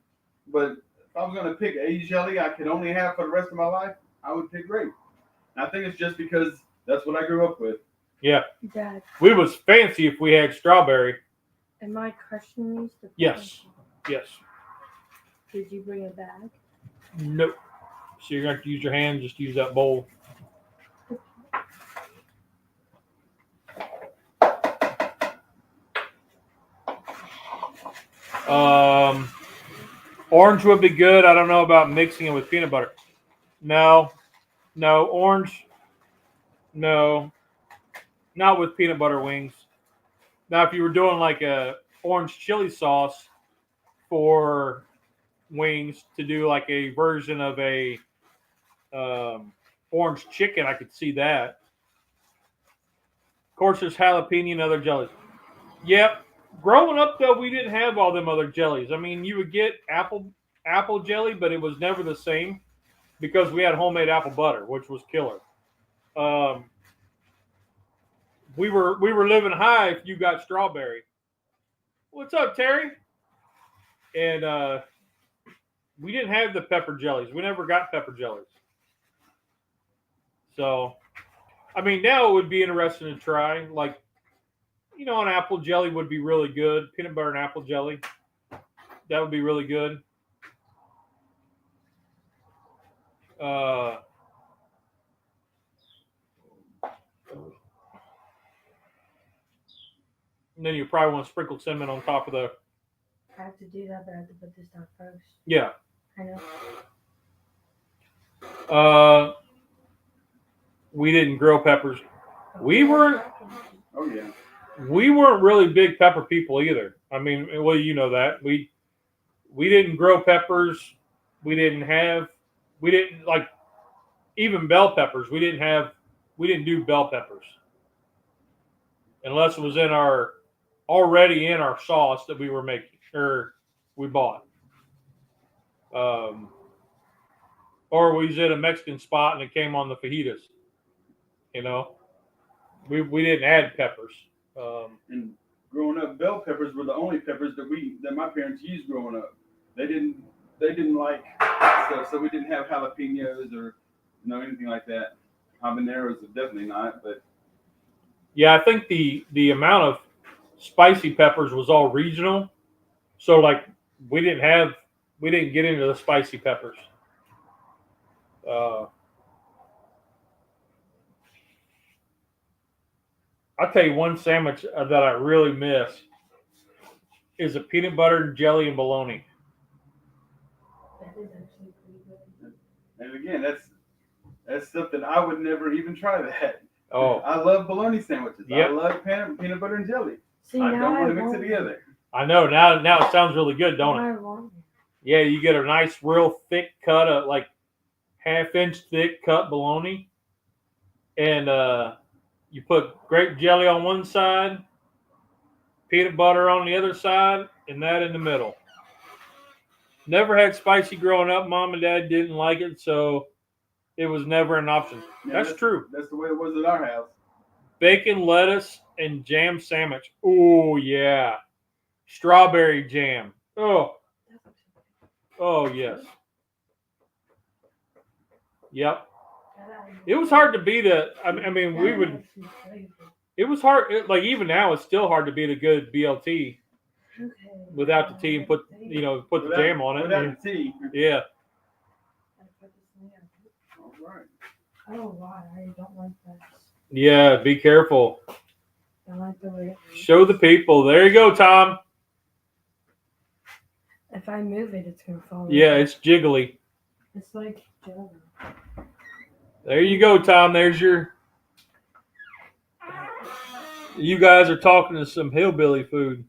But if I was going to pick a jelly I could only have for the rest of my life, I would pick grape. And I think it's just because that's what I grew up with. Yeah. Dad, We was fancy if we had strawberry. am I crushing these? Yes. Yes. Did you bring a bag? Nope. So you're going to have to use your hand. Just use that bowl. Orange would be good. I don't know about mixing it with peanut butter. No, orange. No, not with peanut butter wings. Now, if you were doing like a orange chili sauce for wings to do like a version of a orange chicken, I could see that. Of course, there's jalapeno and other jellies. Yep. Growing up, though, we didn't have all them other jellies. I mean, you would get apple jelly, but it was never the same because we had homemade apple butter, which was killer. We were living high if you got strawberry. What's up, Terry? And we didn't have the pepper jellies. We never got pepper jellies. So, I mean, now it would be interesting to try. Like, you know, an apple jelly would be really good. Peanut butter and apple jelly. That would be really good. And then you probably want to sprinkle cinnamon on top of the. I have to do that, but I have to put this down first. Yeah. I Uh, know. we didn't grill peppers. We weren't. Oh yeah. We weren't really big pepper people either. I mean, well, you know that we didn't grow peppers. We didn't like even bell peppers. We didn't do bell peppers unless it was already in our sauce that we were making or we bought. Or we was at a Mexican spot and it came on the fajitas. You know, we didn't add peppers. And growing up, bell peppers were the only peppers that my parents used growing up. They didn't like stuff, so we didn't have jalapenos or anything like that. Habaneros definitely not, but yeah, I think the amount of spicy peppers was all regional. So like we didn't get into the spicy peppers. I'll tell you one sandwich that I really miss is a peanut butter and jelly and bologna. That is actually pretty good. And again, that's stuff that I would never even try that. Oh, I love bologna sandwiches. Yep. I love peanut butter and jelly. See, I now don't want to mix want it together. I know. Now it sounds really good, don't Now it? I want it. Yeah, you get a nice, real thick cut of like half-inch thick cut bologna, and you put grape jelly on one side, peanut butter on the other side, and that in the middle. Never had spicy growing up. Mom and Dad didn't like it, so it was never an option. Yeah, that's true. That's the way it was at our house. Bacon, lettuce, and jam sandwich. Oh, yeah. Strawberry jam. Oh. Oh, yes. Yep. It was hard to beat it was hard. Like, even now, it's still hard to beat a good BLT without the tea and put the jam on it. Without the tea. Yeah. All right. Oh, wow. I don't like that. Yeah, be careful. I like the way Show the people. There you go, Tom. if I move it, it's going to fall. Yeah, it's jiggly. It's like jello. There you go, Tom. There's your... You guys are talking to some hillbilly food.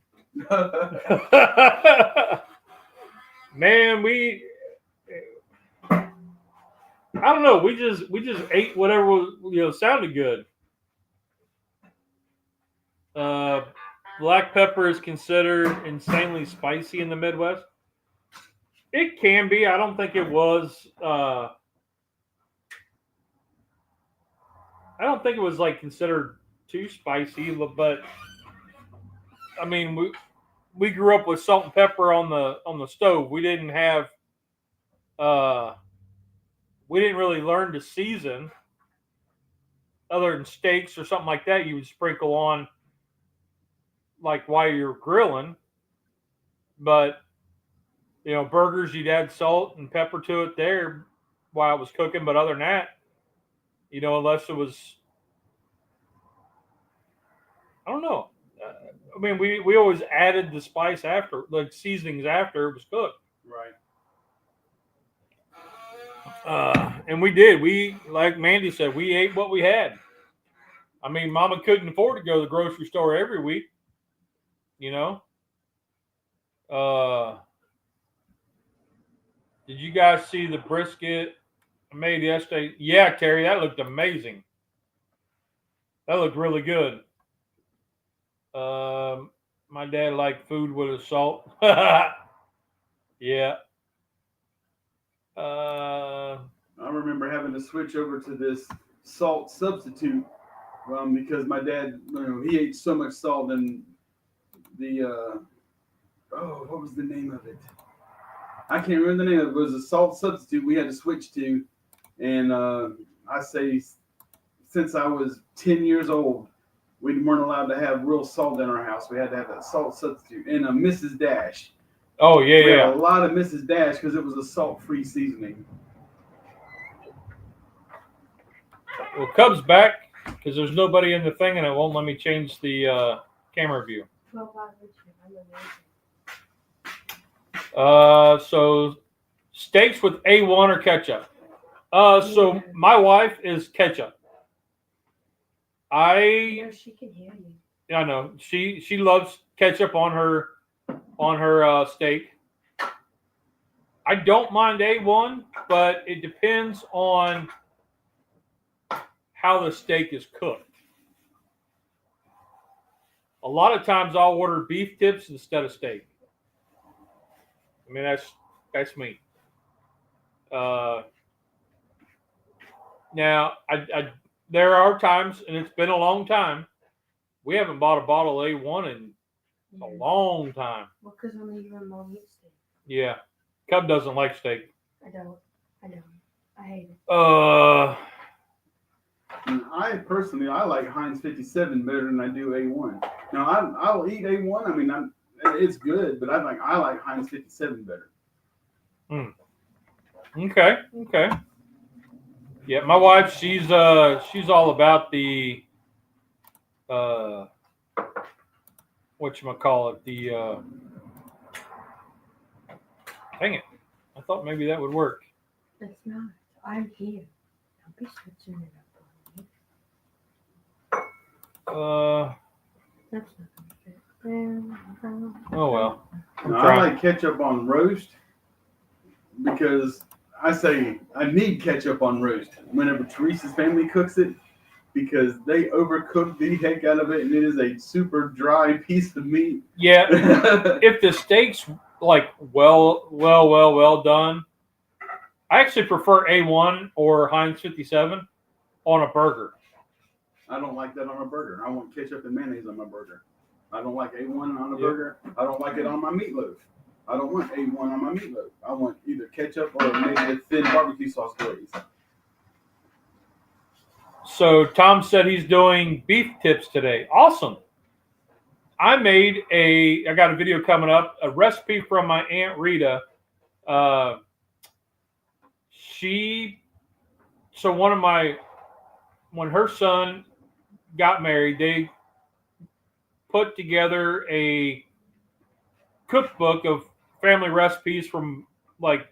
Man, I don't know. We just ate whatever was, sounded good. Black pepper is considered insanely spicy in the Midwest. It can be. I don't think it was. I don't think it was like considered too spicy, but I mean, we grew up with salt and pepper on the stove. We didn't have. We didn't really learn to season, other than steaks or something like that. You would sprinkle on, like while you're grilling, but burgers, you'd add salt and pepper to it there while it was cooking. But other than that, unless it was, I don't know. I mean, we always added the spice after, like seasonings after it was cooked. Right. And we did. We, like Mandy said, we ate what we had. I mean, Mama couldn't afford to go to the grocery store every week. Did you guys see the brisket I made yesterday? Yeah, Terry, that looked amazing. That looked really good. My dad liked food with a salt. Yeah. I remember having to switch over to this salt substitute because my dad, he ate so much salt, and the Oh, what was the name of it? I can't remember the name of it. It was a salt substitute we had to switch to. And I say since I was 10 years old, we weren't allowed to have real salt in our house. We had to have that salt substitute. And a Mrs. Dash. Oh, We had yeah. a lot of Mrs. Dash because it was a salt-free seasoning. Well, Cub's back because there's nobody in the thing and it won't let me change the camera view. So steaks with A1 or ketchup. So my wife is ketchup. No, she can hear you. I know she loves ketchup on her steak. I don't mind A1, but it depends on how the steak is cooked. A lot of times I'll order beef tips instead of steak. I mean, that's me. Now, there are times, and it's been a long time, we haven't bought a bottle of A1 in a long time. Well, because I'm even more meat steak. Yeah. Cub doesn't like steak. I don't. I hate it. I personally, I like Heinz 57 better than I do A1. Now, I'll eat A1. I mean, it's good, but I like Heinz 57 better. Okay. Yeah, my wife, she's all about the whatchamacallit, the dang it. I thought maybe that would work. It's not. I'm here. Don't be switching it up on me. That's not gonna fit. Oh well. Now, I like ketchup on roast because I say I need ketchup on roast whenever Teresa's family cooks it because they overcook the heck out of it and it is a super dry piece of meat. Yeah. If the steak's like well done, I actually prefer A1 or Heinz 57 on a burger. I don't like that on a burger. I want ketchup and mayonnaise on my burger. I don't like A1 on a burger. I don't like it on my meatloaf. I don't want A1 on my meatloaf. I want either ketchup or maybe a thin barbecue sauce glaze. So Tom said he's doing beef tips today. Awesome. I got a video coming up, a recipe from my Aunt Rita. When her son got married, they put together a cookbook of family recipes from like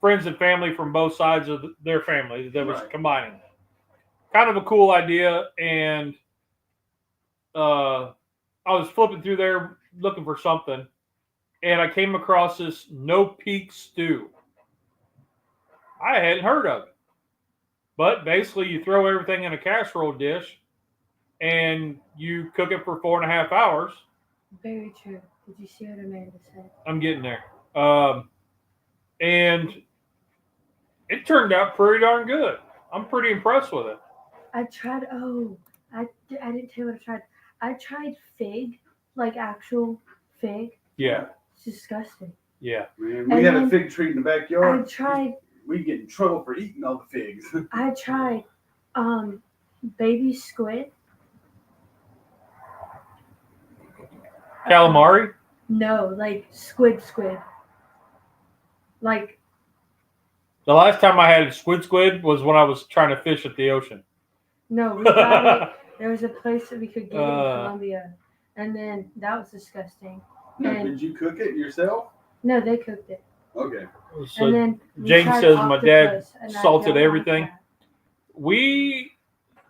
friends and family from both sides of their family that was combining. Kind of a cool idea, and I was flipping through there looking for something, and I came across this no peak stew. I hadn't heard of it, but basically you throw everything in a casserole dish, and you cook it for 4.5 hours. Very true. Did you see what Amanda said? I'm getting there. And it turned out pretty darn good. I'm pretty impressed with it. I tried, I didn't tell you what I tried. I tried fig, like actual fig. Yeah. It's disgusting. Yeah. Man, we had a fig tree in the backyard. I tried. We get in trouble for eating all the figs. I tried baby squid. Calamari? No, like squid. Like. The last time I had squid was when I was trying to fish at the ocean. No, we got it. There was a place that we could get it in Colombia, and then that was disgusting. And did you cook it yourself? No, they cooked it. Okay. So and then Jane says my dad salted everything.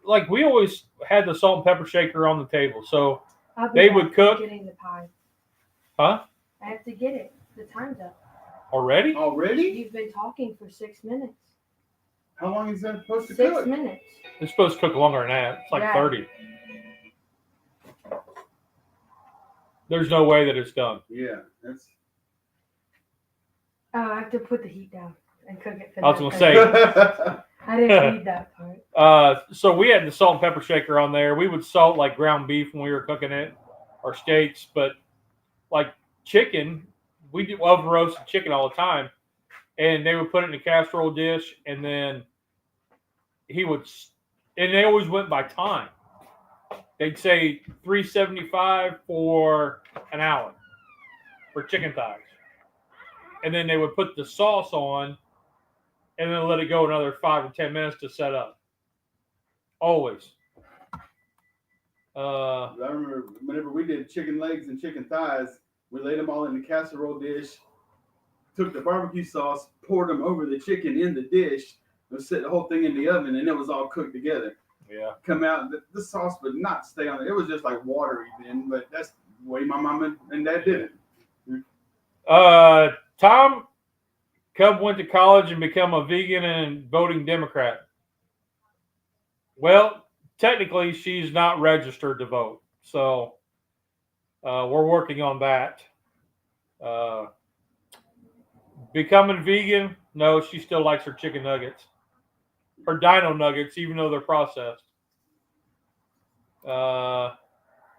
Like We always had the salt and pepper shaker on the table, so that. they would cook. Getting the pie. Huh? I have to get it. The time's up. Already? You've been talking for 6 minutes. How long is that supposed to cook? 6 minutes. It's supposed to cook longer than that. It's like 30. There's no way that it's done. Yeah, that's. Oh, I have to put the heat down and cook it. I was going to say. I didn't read that part. So we had the salt and pepper shaker on there. We would salt like ground beef when we were cooking it, or steaks, but like chicken. We love roasted chicken all the time, and they would put it in a casserole dish, and then he would, and they always went by time. They'd say $3.75 for an hour for chicken thighs, and then they would put the sauce on, and then let it go another 5 to 10 minutes to set up. Always. I remember whenever we did chicken legs and chicken thighs, we laid them all in the casserole dish, took the barbecue sauce, poured them over the chicken in the dish, and set the whole thing in the oven, and it was all cooked together. Yeah. Come out, the sauce would not stay on it. It was just like watery then, but that's the way my mama and dad did it. Tom Cub went to college and become a vegan and voting Democrat. Well, technically, she's not registered to vote, so we're working on that. Becoming vegan, no, she still likes her chicken nuggets. Her dino nuggets, even though they're processed.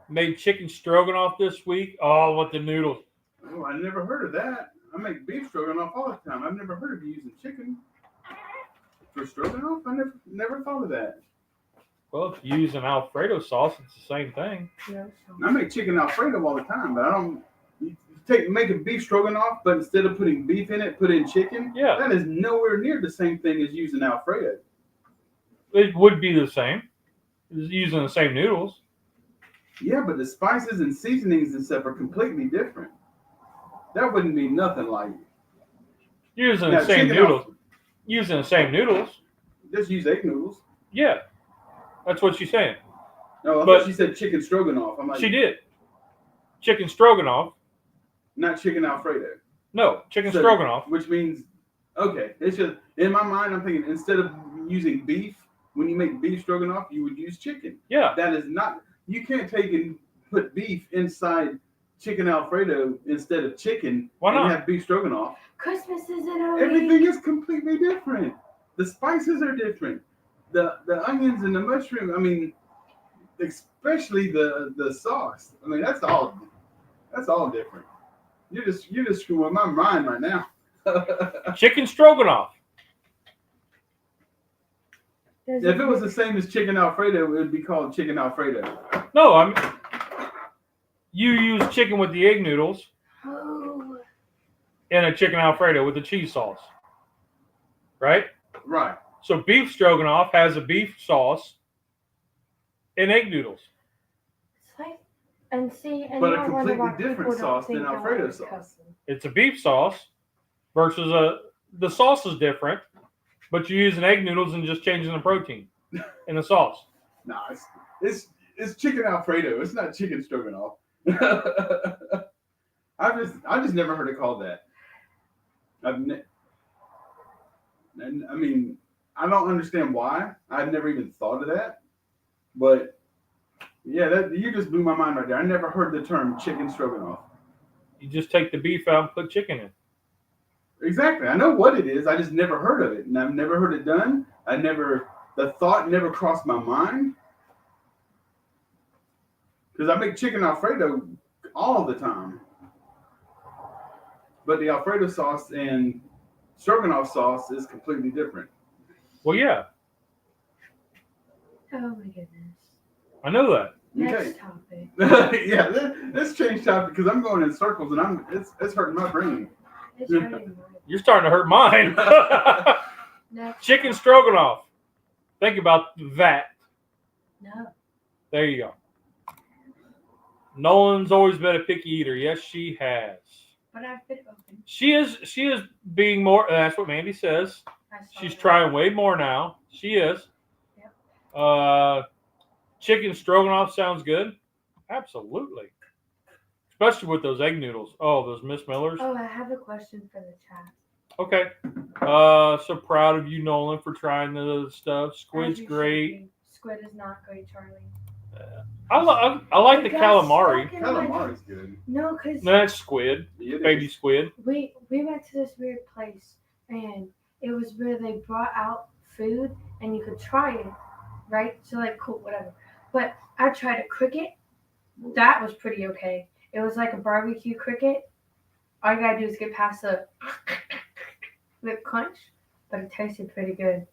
Made chicken stroganoff this week. Oh, with the noodles. Oh, I never heard of that. I make beef stroganoff all the time. I've never heard of you using chicken for stroganoff. I never thought of that. Well, if you use an Alfredo sauce, it's the same thing. Yeah, I make chicken Alfredo all the time, but I don't. Make a beef stroganoff, but instead of putting beef in it, put in chicken. Yeah. That is nowhere near the same thing as using Alfredo. It would be the same. It's using the same noodles. Yeah, but the spices and seasonings and stuff are completely different. That wouldn't be nothing like it. Using the same noodles. Using the same noodles. Just use egg noodles. Yeah. That's what she's saying. No, I thought she said chicken stroganoff. I'm like, she did. Chicken stroganoff. Not chicken Alfredo. No, chicken stroganoff. Which means, okay, it's just, in my mind, I'm thinking instead of using beef, when you make beef stroganoff, you would use chicken. Yeah. That is not, you can't take and put beef inside chicken Alfredo instead of chicken. Why not? And have beef stroganoff. Christmas is in a Everything week. is completely different. The spices are different. The onions and the mushroom, I mean, especially the sauce. I mean, that's all different. You're just screwing my mind right now. Chicken stroganoff. If it was the same as chicken Alfredo, it would be called chicken Alfredo. No, you use chicken with the egg noodles and a chicken Alfredo with the cheese sauce. Right? Right. So beef stroganoff has a beef sauce and egg noodles. It's like, and but a completely different sauce than Alfredo sauce. It's a beef sauce versus the sauce is different, but you're using egg noodles and just changing the protein in the sauce. No, it's chicken Alfredo. It's not chicken stroganoff. I just never heard it called that. And I mean, I don't understand why. I've never even thought of that. But yeah, you just blew my mind right there. I never heard the term chicken stroganoff. You just take the beef out and put chicken in. Exactly. I know what it is. I just never heard of it. And I've never heard it done. The thought never crossed my mind. Because I make chicken Alfredo all the time. But the Alfredo sauce and stroganoff sauce is completely different. Well, yeah. Oh my goodness. I know that. Next topic. Yeah, let's change topic because I'm going in circles and it's hurting my brain. It's hurting mine. You're starting to hurt mine. Next. Chicken stroganoff. Think about that. No. There you go. Nolan's always been a picky eater. Yes, she has. But I've been open. She is being more. That's what Mandy says. She's trying way more now. She is. Yep. Chicken stroganoff sounds good. Absolutely. Especially with those egg noodles. Oh, those Miss Millers. Oh, I have a question for the chat. Okay. So proud of you, Nolan, for trying the stuff. Squid's great. Squid is not great, Charlie. I like the calamari. Calamari's good. No, because No, that's squid. Baby squid. we went to this weird place and it was where they brought out food and you could try it, right? So like, cool, whatever. But I tried a cricket. That was pretty okay. It was like a barbecue cricket, All you gotta do is get past the crunch, but it tasted pretty good.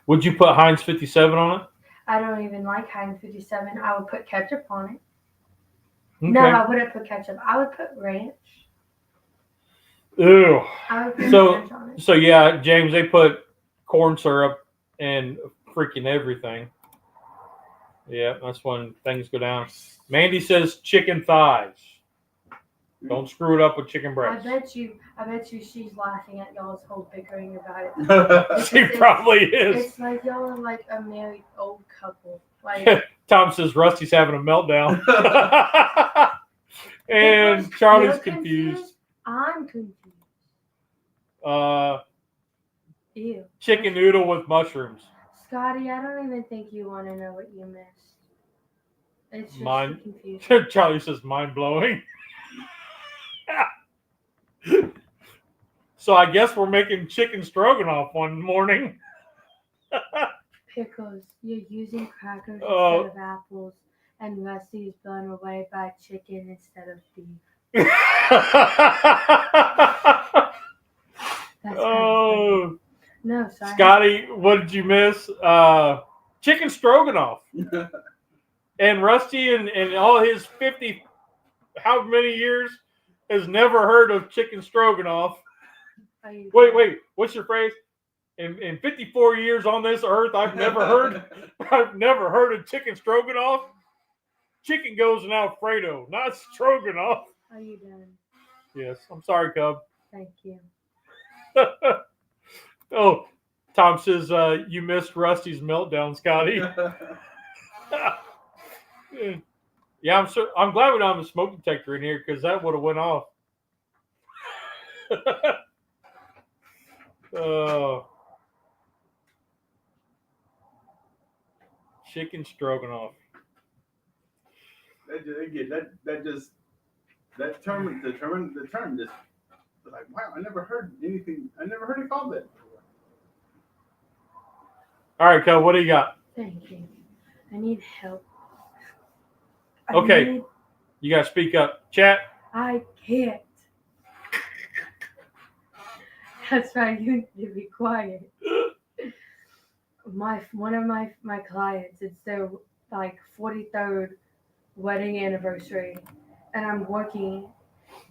Would you put Heinz 57 on it? I don't even like Heinz 57. I would put ketchup on it. Okay. No, I wouldn't put ketchup. I would put ranch. Ew. I would put ranch on it. So yeah, James, they put corn syrup and freaking everything. Yeah, that's when things go down. Mandy says chicken thighs. Don't screw it up with chicken breast. I bet you she's laughing at y'all's whole bickering about it. She probably is. It's like y'all are like a married old couple. Like Tom says Rusty's having a meltdown. And Charlie's confused. I'm confused. Ew. Chicken noodle with mushrooms. Scotty, I don't even think you want to know what you missed. It's just confusing. Charlie says mind blowing. So I guess we're making chicken stroganoff one morning. Pickles. You're using crackers instead of apples, and Rusty's blown away by chicken instead of beef. That's oh. No, sorry. Scotty, what did you miss? Chicken stroganoff. And Rusty in all his 50, how many years, has never heard of chicken stroganoff. Wait, what's your phrase? In 54 years on this earth, I've never heard of chicken stroganoff. Chicken goes in Alfredo, not stroganoff. Are you done? Yes, I'm sorry, Cub. Thank you. Oh, Tom says you missed Rusty's meltdown, Scotty. Yeah, I'm glad we don't have a smoke detector in here because that would have went off. Chicken stroganoff. The term just like, wow, I never heard anything. I never heard it called that before. All right, Kel, what do you got? Thank you. I need help. Okay. You got to speak up. Chat. I can't. That's right. You need to be quiet. One of my clients, it's their like 43rd wedding anniversary, and I'm working,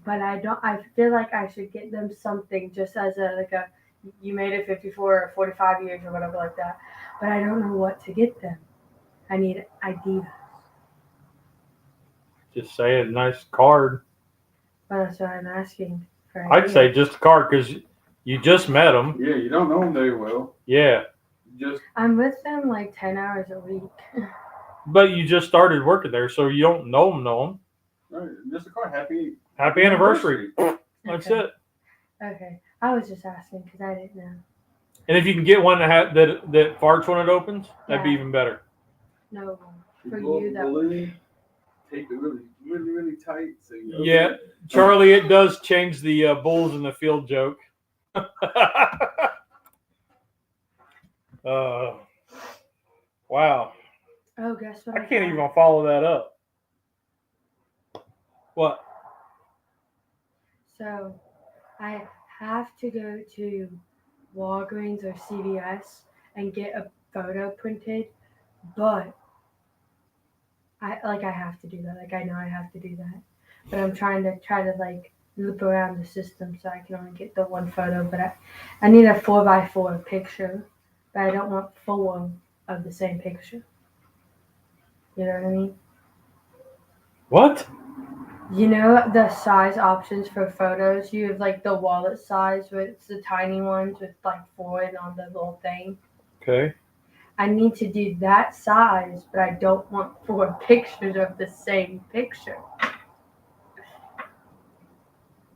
but I feel like I should get them something just as a you made it 54 or 45 years or whatever like that, but I don't know what to get them. I need ideas. Just say a nice card. But that's what I'm asking for. I'd say just a card because you just met them. Yeah, you don't know them very well. Yeah. I'm with them like 10 hours a week. But you just started working there, so you don't know them. All right, just a card. Happy anniversary. That's it. Okay. I was just asking because I didn't know. And if you can get one that farts when it opens, that'd be even better. No, for you though. Tape it really, really, really tight. So yeah, Charlie, it does change the bulls in the field joke. Wow. Oh, guess what? I can't even follow that up. What? So, I have to go to Walgreens or CVS and get a photo printed, but I have to do that. Like I know I have to do that, but I'm trying to like loop around the system so I can only get the one photo. But I need a 4x4 picture, but I don't want 4 of the same picture. You know what I mean? What? You know the size options for photos? You have like the wallet size with the tiny ones with like 4 on the little thing. Okay. I need to do that size, but I don't want 4 pictures of the same picture.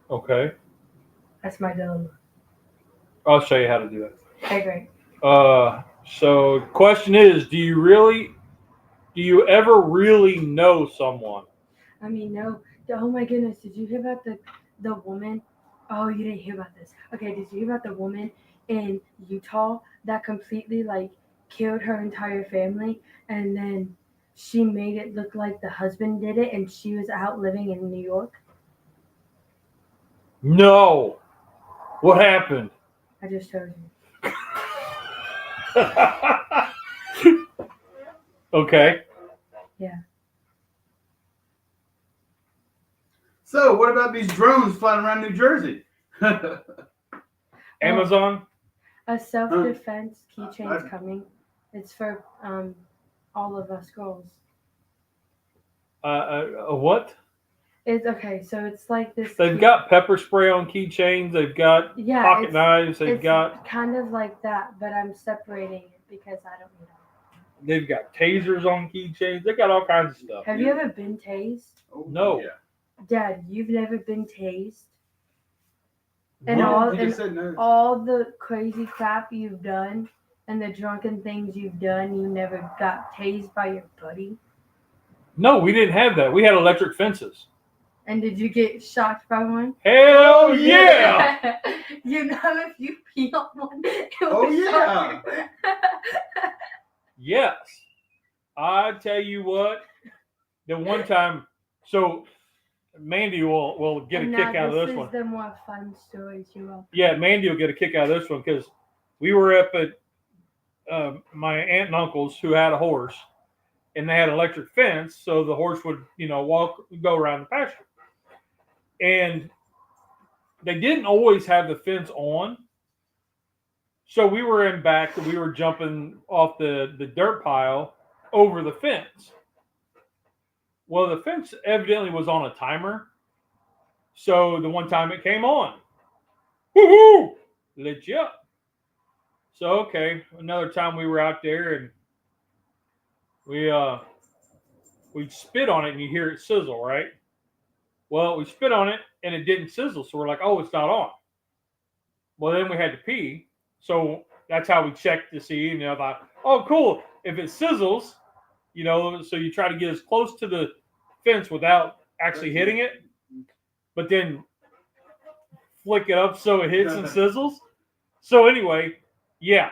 Okay. That's my dilemma. I'll show you how to do that. Okay, great. So question is, do you ever really know someone? I mean, no. Oh my goodness, did you hear about the woman? Oh, you didn't hear about this. Okay, did you hear about the woman in Utah that completely like killed her entire family, and then she made it look like the husband did it and she was out living in New York? No. What happened? I just told you. Okay. Yeah. So, what about these drones flying around New Jersey? Amazon? A self-defense keychain's I've- coming. It's for all of us girls. What? It's okay. So it's like this. They've got pepper spray on keychains. They've got pocket knives. They've it's got kind of like that, but I'm separating it because I don't know. they've got tasers on keychains. They got all kinds of stuff. Have you ever been tased? Oh, No. Yeah. Dad, you've never been tased? And No. You just said no. all the crazy crap you've done and the drunken things you've done, you never got tased by your buddy? No, we didn't have that. We had electric fences. And did you get shocked by one? Hell yeah! You know, if you pee on one, it Oh, will yeah. shock you. Yes. I tell you what, the one time, so Mandy will get And a now kick out of this is one. the more fun stories you will. Yeah, Mandy will get a kick out of this one because we were up at my aunt and uncle's who had a horse, and they had an electric fence, so the horse would, go around the pasture. And they didn't always have the fence on. So we were in back and we were jumping off the dirt pile over the fence. Well, the fence evidently was on a timer. So the one time it came on. Woohoo! Lit you up. So, okay, another time we were out there and we spit on it and you hear it sizzle, right? Well, we spit on it and it didn't sizzle. So we're like, oh, it's not on. Well, then we had to pee. So that's how we checked to see, thought, oh, cool. If it sizzles, so you try to get as close to the fence without actually hitting it, but then flick it up so it hits and sizzles. So anyway, yeah,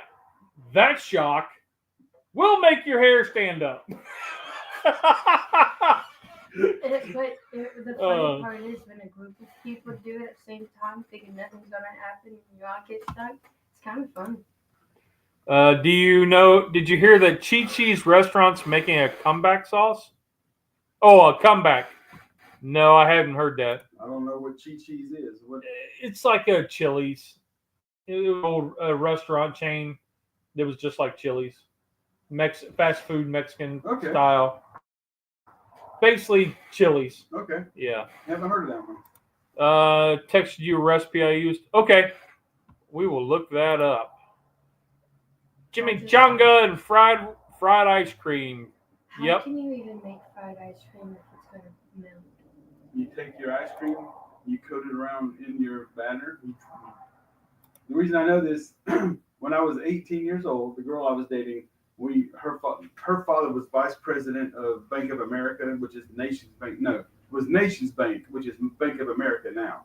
that shock will make your hair stand up. The funny part is when a group of people do it at the same time, thinking nothing's gonna happen, and you all get stuck. It's kind of fun. Did you hear that Chi-Chi's restaurant's making a comeback sauce? Oh, a comeback. No, I haven't heard that. I don't know what Chi-Chi's is. What? It's like a Chili's. It was an old restaurant chain that was just like Chili's. Fast food Mexican style. Basically Chili's. Okay. Yeah. Haven't heard of that one. Texted you a recipe I used. Okay. We will look that up. Chimichanga and fried ice cream. How can you even make fried ice cream if it's going to melt? You take your ice cream, you coat it around in your batter. The reason I know this, when I was 18 years old, the girl I was dating, her father was vice president of Bank of America, which is Nations Bank. No, it was Nations Bank, which is Bank of America now.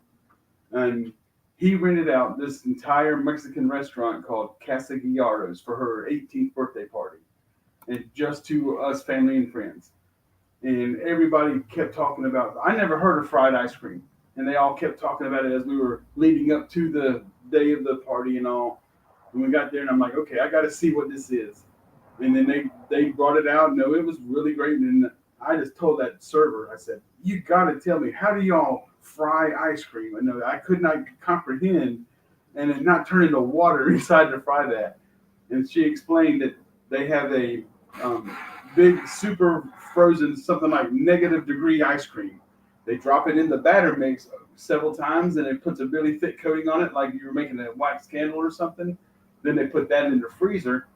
And he rented out this entire Mexican restaurant called Casa Guijarros for her 18th birthday party, and just to us, family and friends. And everybody kept talking about, I never heard of fried ice cream. And they all kept talking about it as we were leading up to the day of the party and all. And we got there and I'm like, okay, I got to see what this is. And then they brought it out. No, it was really great. And I just told that server, I said, you got to tell me, how do y'all fry ice cream? And I could not comprehend and it not turn into water inside to fry that. And she explained that they have a big, super frozen, something like -degree ice cream. They drop it in the batter mix several times and it puts a really thick coating on it, like you were making a wax candle or something. Then they put that in the freezer.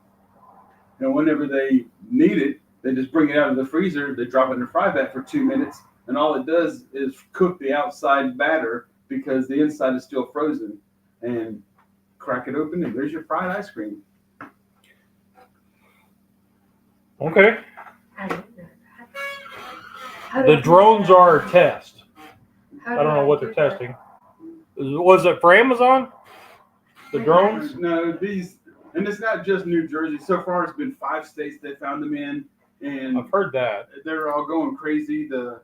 And whenever they need it, they just bring it out of the freezer. They drop it in the fry vat for 2 minutes. And all it does is cook the outside batter because the inside is still frozen. And crack it open and there's your fried ice cream. Okay. I don't know that. The drones are a test. I I don't know what they're testing. Was it for Amazon? The drones? No, and it's not just New Jersey. So far, it's been 5 states they found them in, and I've heard that. they're all going crazy. The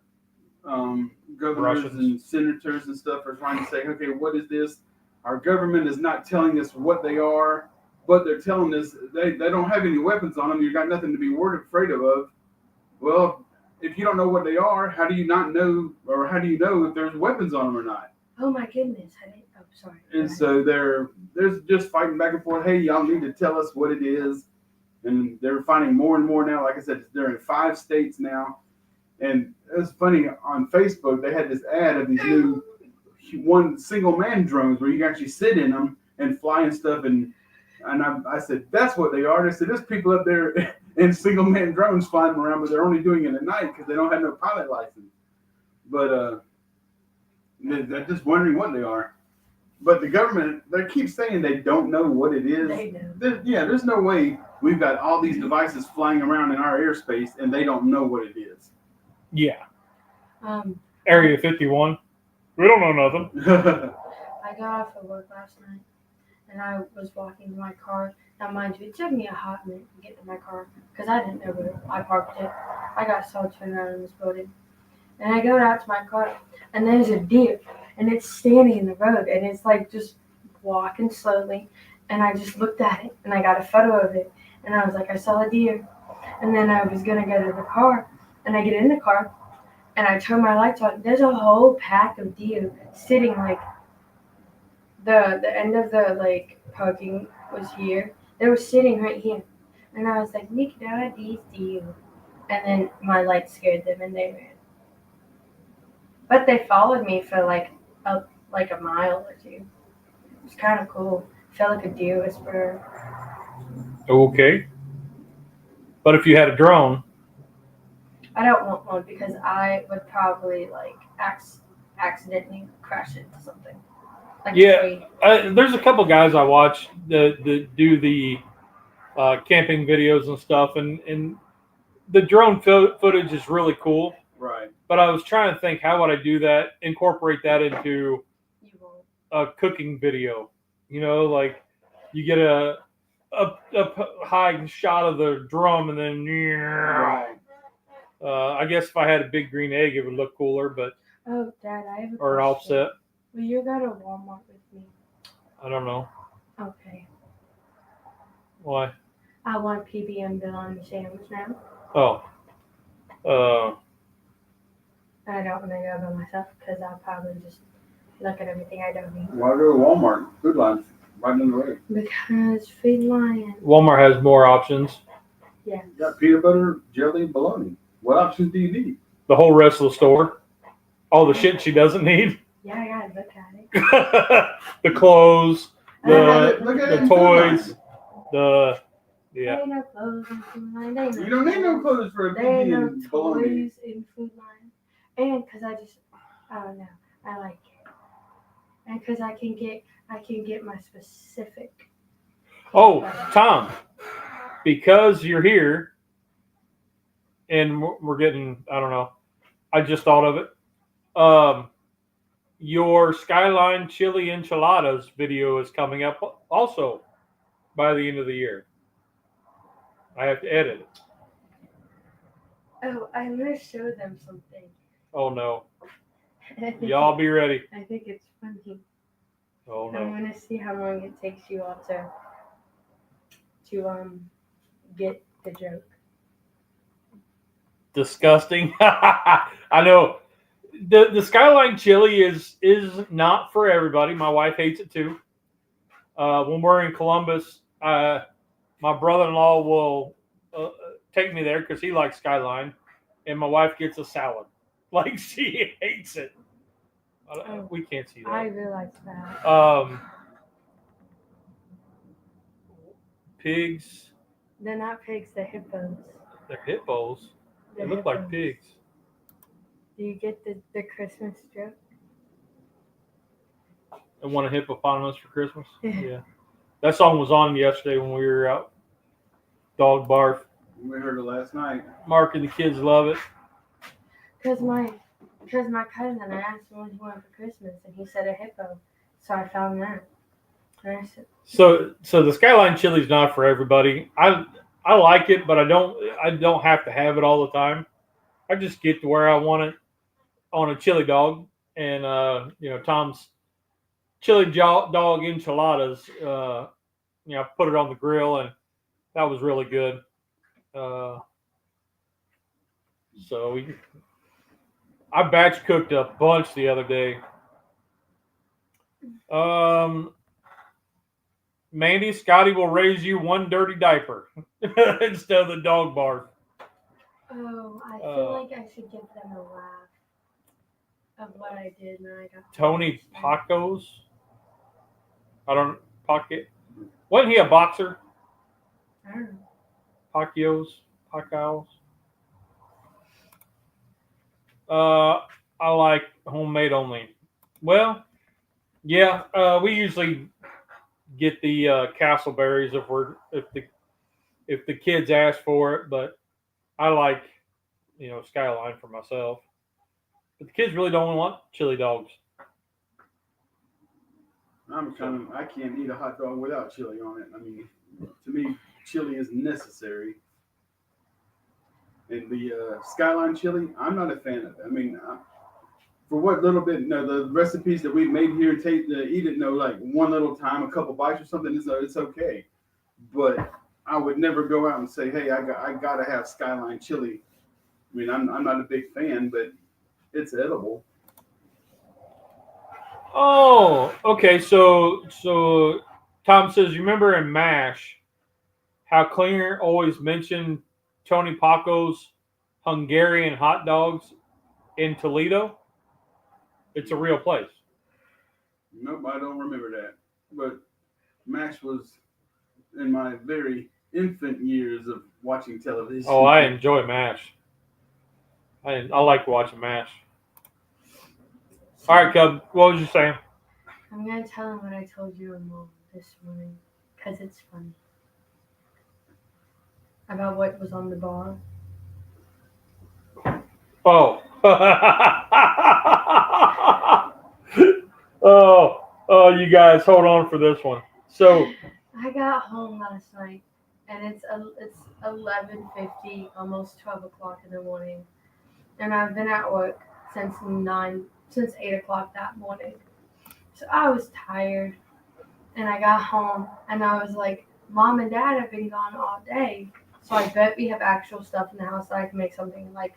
governors Russians. and senators and stuff are trying to say, okay, what is this? Our government is not telling us what they are, but they're telling us they don't have any weapons on them. You got nothing to be afraid of. Well, if you don't know what they are, how do you not know, or how do you know if there's weapons on them or not? Oh my goodness! Sorry. And so they're just fighting back and forth. Hey, y'all need to tell us what it is. And they're finding more and more now. Like I said, they're in 5 states now. And it was funny, on Facebook, they had this ad of these new one single man drones where you can actually sit in them and fly and stuff. And I said, that's what they are. They said, there's people up there in single man drones flying around, but they're only doing it at night because they don't have no pilot license. But they're just wondering what they are. But the government, they keep saying they don't know what it is. They know. There's no way we've got all these devices flying around in our airspace and they don't know what it is. Yeah. Area 51. We don't know nothing. I got off of work last night, and I was walking to my car. Now, mind you, it took me a hot minute to get to my car because I didn't know where I parked it. I got so turned around in this building. And I go out to my car, and there's a deer, and it's standing in the road, and it's like just walking slowly. And I just looked at it, and I got a photo of it, and I was like, I saw a deer. And then I was going to go to the car, and I get in the car, and I turn my lights on. There's a whole pack of deer sitting like the end of the like parking was here. They were sitting right here, and I was like, "Look at these deer," and then my light scared them, and they ran. But they followed me for like a mile or 2. It was kind of cool. Felt like a deer whisperer. Okay. But if you had a drone, I don't want one because I would probably like accidentally crash into something. Like there's a couple guys I watch that do the camping videos and stuff, and the drone footage is really cool. Right. But I was trying to think, how would I do that? Incorporate that into a cooking video. You know, like you get a high shot of the drum, and then Right. I guess if I had a big green egg, it would look cooler. But oh, Dad, I have a or an offset. Will you go to Walmart with me? I don't know. Okay. Why? I want PB and bologna sandwich now. Oh. I don't want to go by myself because I'll probably just look at everything I don't need. Why go to Walmart? Food Line's right down the road. Because Food Lion. Walmart has more options. Yeah. You got peanut butter, jelly, and bologna. What options do you need? The whole rest of the store. All the shit she doesn't need. Yeah, I gotta look at it. The clothes, Look at the toys, the There ain't no clothes in Food Line. You don't need no clothes for a There ain't PB no and bologna. toys in Food Line. And because I don't know, I like it. And because I can get my specific. Oh, Tom, because you're here, and we're getting, I don't know, I just thought of it. Your Skyline Chili Enchiladas video is coming up also by the end of the year. I have to edit it. Oh, I'm going to show them something. Oh, no. Y'all be ready. I think it's funny. Oh, I'm no. going to see how long it takes you all to get the joke. Disgusting. I know. The Skyline Chili is not for everybody. My wife hates it too. When we're in Columbus, my brother-in-law will take me there because he likes Skyline, and my wife gets a salad. Like, she hates it. We can't see that. I realized that. Pigs. They're not pigs, they're hippos. They're hippos. They look like pigs. Do you get the Christmas joke? I want a hippopotamus for Christmas. Yeah. That song was on yesterday when we were out. Dog barf. We heard it last night. Mark and the kids love it. Because my cousin, I asked him what he wanted for Christmas, and he said a hippo. So I found that. And I said, So the Skyline Chili is not for everybody. I like it, but I don't have to have it all the time. I just get to where I want it, on a chili dog, and Tom's chili dog enchiladas. I put it on the grill, and that was really good. I batch cooked a bunch the other day. Mandy, Scotty will raise you one dirty diaper instead of the dog barf. Oh, I feel like I should give them a laugh of what I did when I got Tony Pacos. Pocket. Wasn't he a boxer? I don't know. Pacos. I like homemade only. Well, yeah, we usually get the castleberries if the kids ask for it, but I like Skyline for myself. But the kids really don't want chili dogs. I can't eat a hot dog without chili on it. I mean, to me, chili is necessary. And the Skyline chili, I'm not a fan of it. I mean, for what little bit, the recipes that we've made here, eat it, like one little time, a couple bites or something, it's okay. But I would never go out and say, hey, I gotta have Skyline chili. I mean, I'm not a big fan, but it's edible. Oh, okay. So Tom says, you remember in MASH how Klinger always mentioned Tony Paco's Hungarian hot dogs in Toledo? It's a real place. Nope, I don't remember that. But MASH was in my very infant years of watching television. Oh, I enjoy MASH. I like watching MASH. All right, Cub, what was you saying? I'm going to tell him what I told your mom this morning, because it's funny. About what was on the bar. Oh. Oh, you guys, hold on for this one. So I got home last night, and it's 11:50, almost 12 o'clock in the morning, and I've been at work since 8 o'clock that morning. So I was tired, and I got home, and I was like, Mom and Dad have been gone all day, so I bet we have actual stuff in the house that I can make something like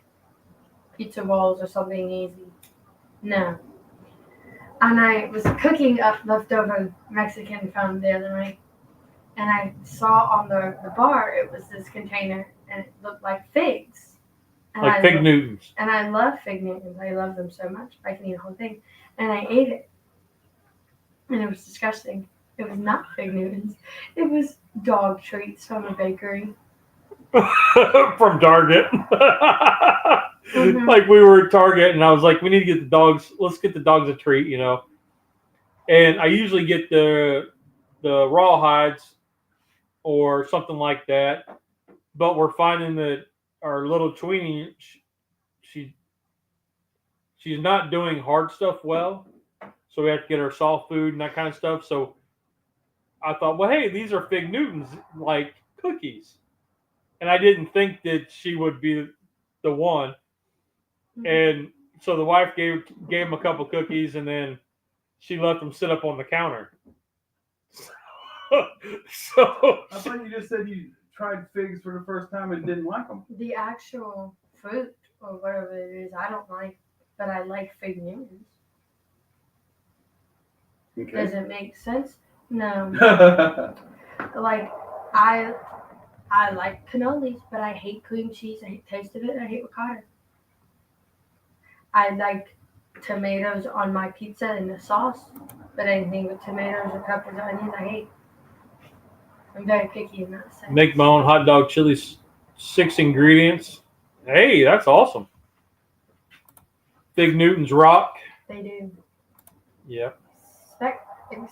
pizza rolls or something easy. No. And I was cooking up leftover Mexican from the other night, and I saw on the bar, it was this container, and it looked like figs. And like Fig Newtons. And I love Fig Newtons. I love them so much. I can eat the whole thing. And I ate it. And it was disgusting. It was not Fig Newtons. It was dog treats from a bakery. From Target. Mm-hmm. Like we were at Target, and I was like, we need to get the dogs, let's get the dogs a treat, And I usually get the rawhides or something like that. But we're finding that our little tweenie, she's not doing hard stuff well. So we have to get her soft food and that kind of stuff. So I thought, well, hey, these are Fig Newtons, like cookies. And I didn't think that she would be the one. And so the wife gave him a couple cookies, and then she let them sit up on the counter. So I thought you just said you tried figs for the first time and didn't like them. The actual fruit or whatever it is, I don't like, but I like Fig Newtons. Okay. Does it make sense? No. Like I like cannolis, but I hate cream cheese. I hate the taste of it. I hate ricotta. I like tomatoes on my pizza and the sauce, but anything with tomatoes or peppers or onions, I hate. I'm very picky in that sense. make my own hot dog chili, 6 ingredients. Hey, that's awesome. Fig Newtons rock. They do. Yep. Ain't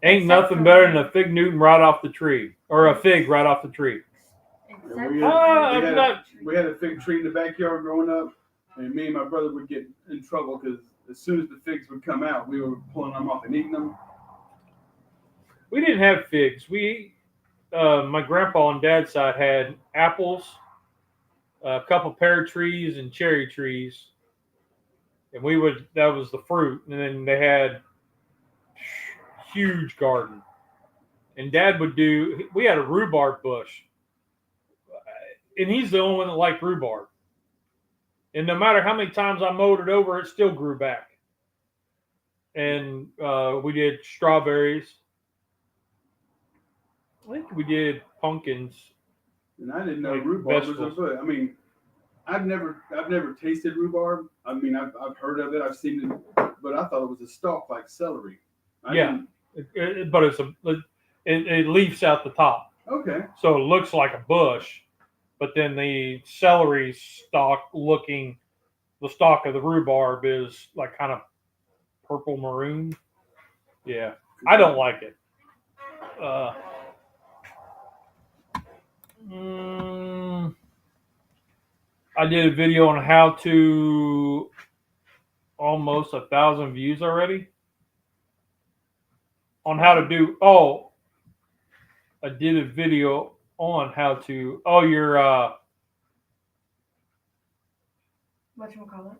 Ain't nothing better than a Fig Newton right off the tree, or a fig right off the tree. We had a fig tree in the backyard growing up, and me and my brother would get in trouble because as soon as the figs would come out, we were pulling them off and eating them. We didn't have figs. My grandpa on Dad's side had apples, a couple pear trees, and cherry trees. and that was the fruit, and then they had huge garden. And Dad we had a rhubarb bush, and he's the only one that liked rhubarb. And no matter how many times I mowed it over, it still grew back. And we did strawberries. I think we did pumpkins. And I didn't know Like rhubarb vegetables. was a foot. I mean, I've never tasted rhubarb. I mean, I've heard of it. I've seen it, but I thought it was a stalk like celery. But it leaves out the top. Okay. So it looks like a bush, but then the celery stalk the stalk of the rhubarb is like kind of purple maroon. Yeah, I don't like it. I did a video on how to almost 1,000 views already on how to do. Oh, I did a video on how to. Oh, your whatchamacallit?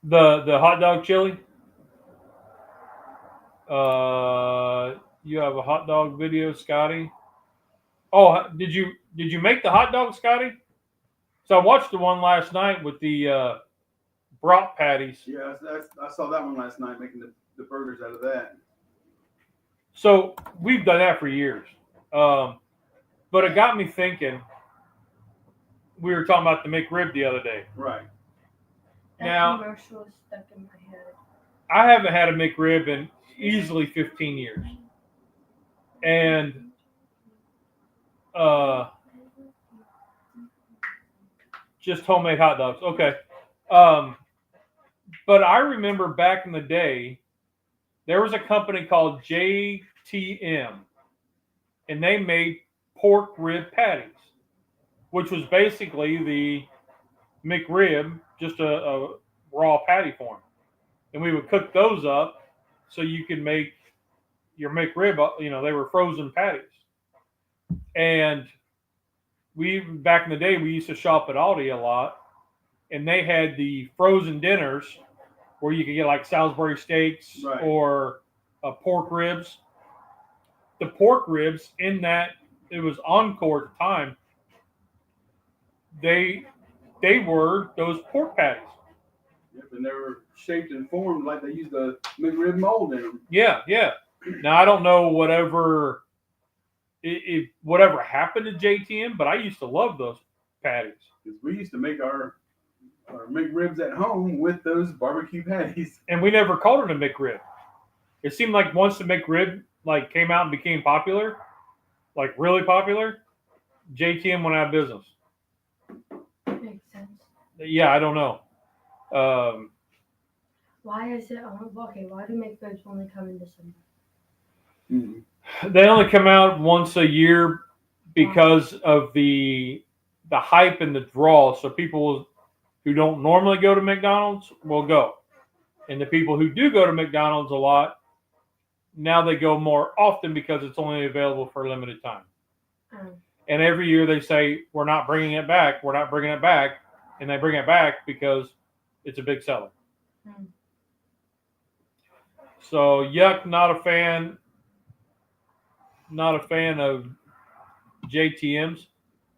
The hot dog chili. You have a hot dog video, Scotty. Oh, did you make the hot dog, Scotty? So I watched the one last night with the brat patties. Yeah, I saw that one last night, making the burgers out of that. So we've done that for years. But it got me thinking. We were talking about the McRib the other day. Right. Now, Commercial is stuck in my head. I haven't had a McRib in easily 15 years. And just homemade hot dogs. Okay. But I remember back in the day, there was a company called JTM, and they made pork rib patties, which was basically the McRib, just a raw patty form. And we would cook those up so you could make your McRib, they were frozen patties. And back in the day, we used to shop at Aldi a lot, and they had the frozen dinners where you could get like Salisbury steaks or pork ribs. The pork ribs in that, it was Encore at the time, they were those pork patties. Yep, and they were shaped and formed like they used the McRib mold in them. Yeah. Now, I don't know whatever happened to JTM, but I used to love those patties. Because we used to make our McRibs at home with those barbecue patties. And we never called it a McRib. It seemed like once the McRib came out and became popular, like really popular, JTM went out of business. Makes sense. Yeah, I don't know. Why is it why do McRibs only come in December? Mm-hmm. They only come out once a year because of the hype and the draw. So people who don't normally go to McDonald's will go. And the people who do go to McDonald's a lot, now they go more often because it's only available for a limited time. And every year they say, we're not bringing it back. We're not bringing it back. And they bring it back because it's a big seller. So, yuck, not a fan. Not a fan of JTMs.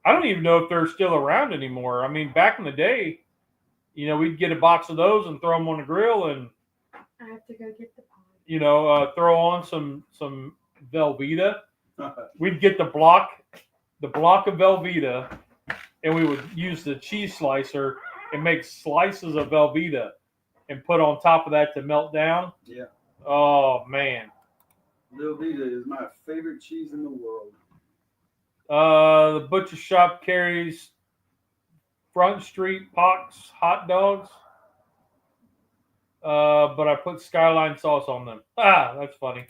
I don't even know if they're still around anymore. I mean, back in the day, we'd get a box of those and throw them on the grill, and I have to go get the pie. Throw on some Velveeta. We'd get the block of Velveeta, and we would use the cheese slicer and make slices of Velveeta and put on top of that to melt down. Yeah. Oh man. Velveeta is my favorite cheese in the world. The butcher shop carries Front Street Pox hot dogs, but I put Skyline sauce on them. That's funny.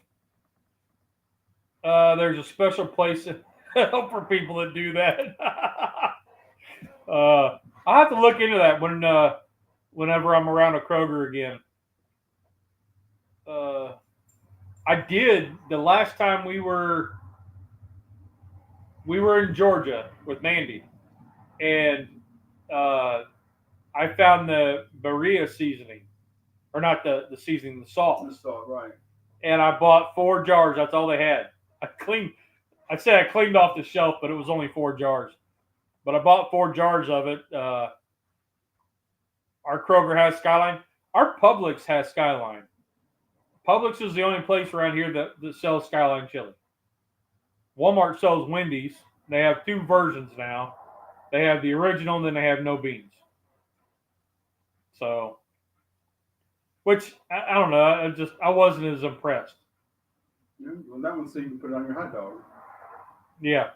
There's a special place for people that do that. I'll have to look into that whenever I'm around a Kroger again. I did the last time we were in Georgia with Mandy, and I I found the birria seasoning, or not the seasoning, the salt. The salt, right? And I bought 4 jars. That's all they had. I cleaned off the shelf, but it was only 4 jars. But I bought 4 jars of it. Our Kroger has Skyline. Our Publix has Skyline. Publix is the only place around here that sells Skyline chili. Walmart sells Wendy's. They have 2 versions now. They have the original, and then they have no beans. So, which I don't know. I wasn't as impressed. Yeah, well, that one so you can put it on your hot dog. Yeah,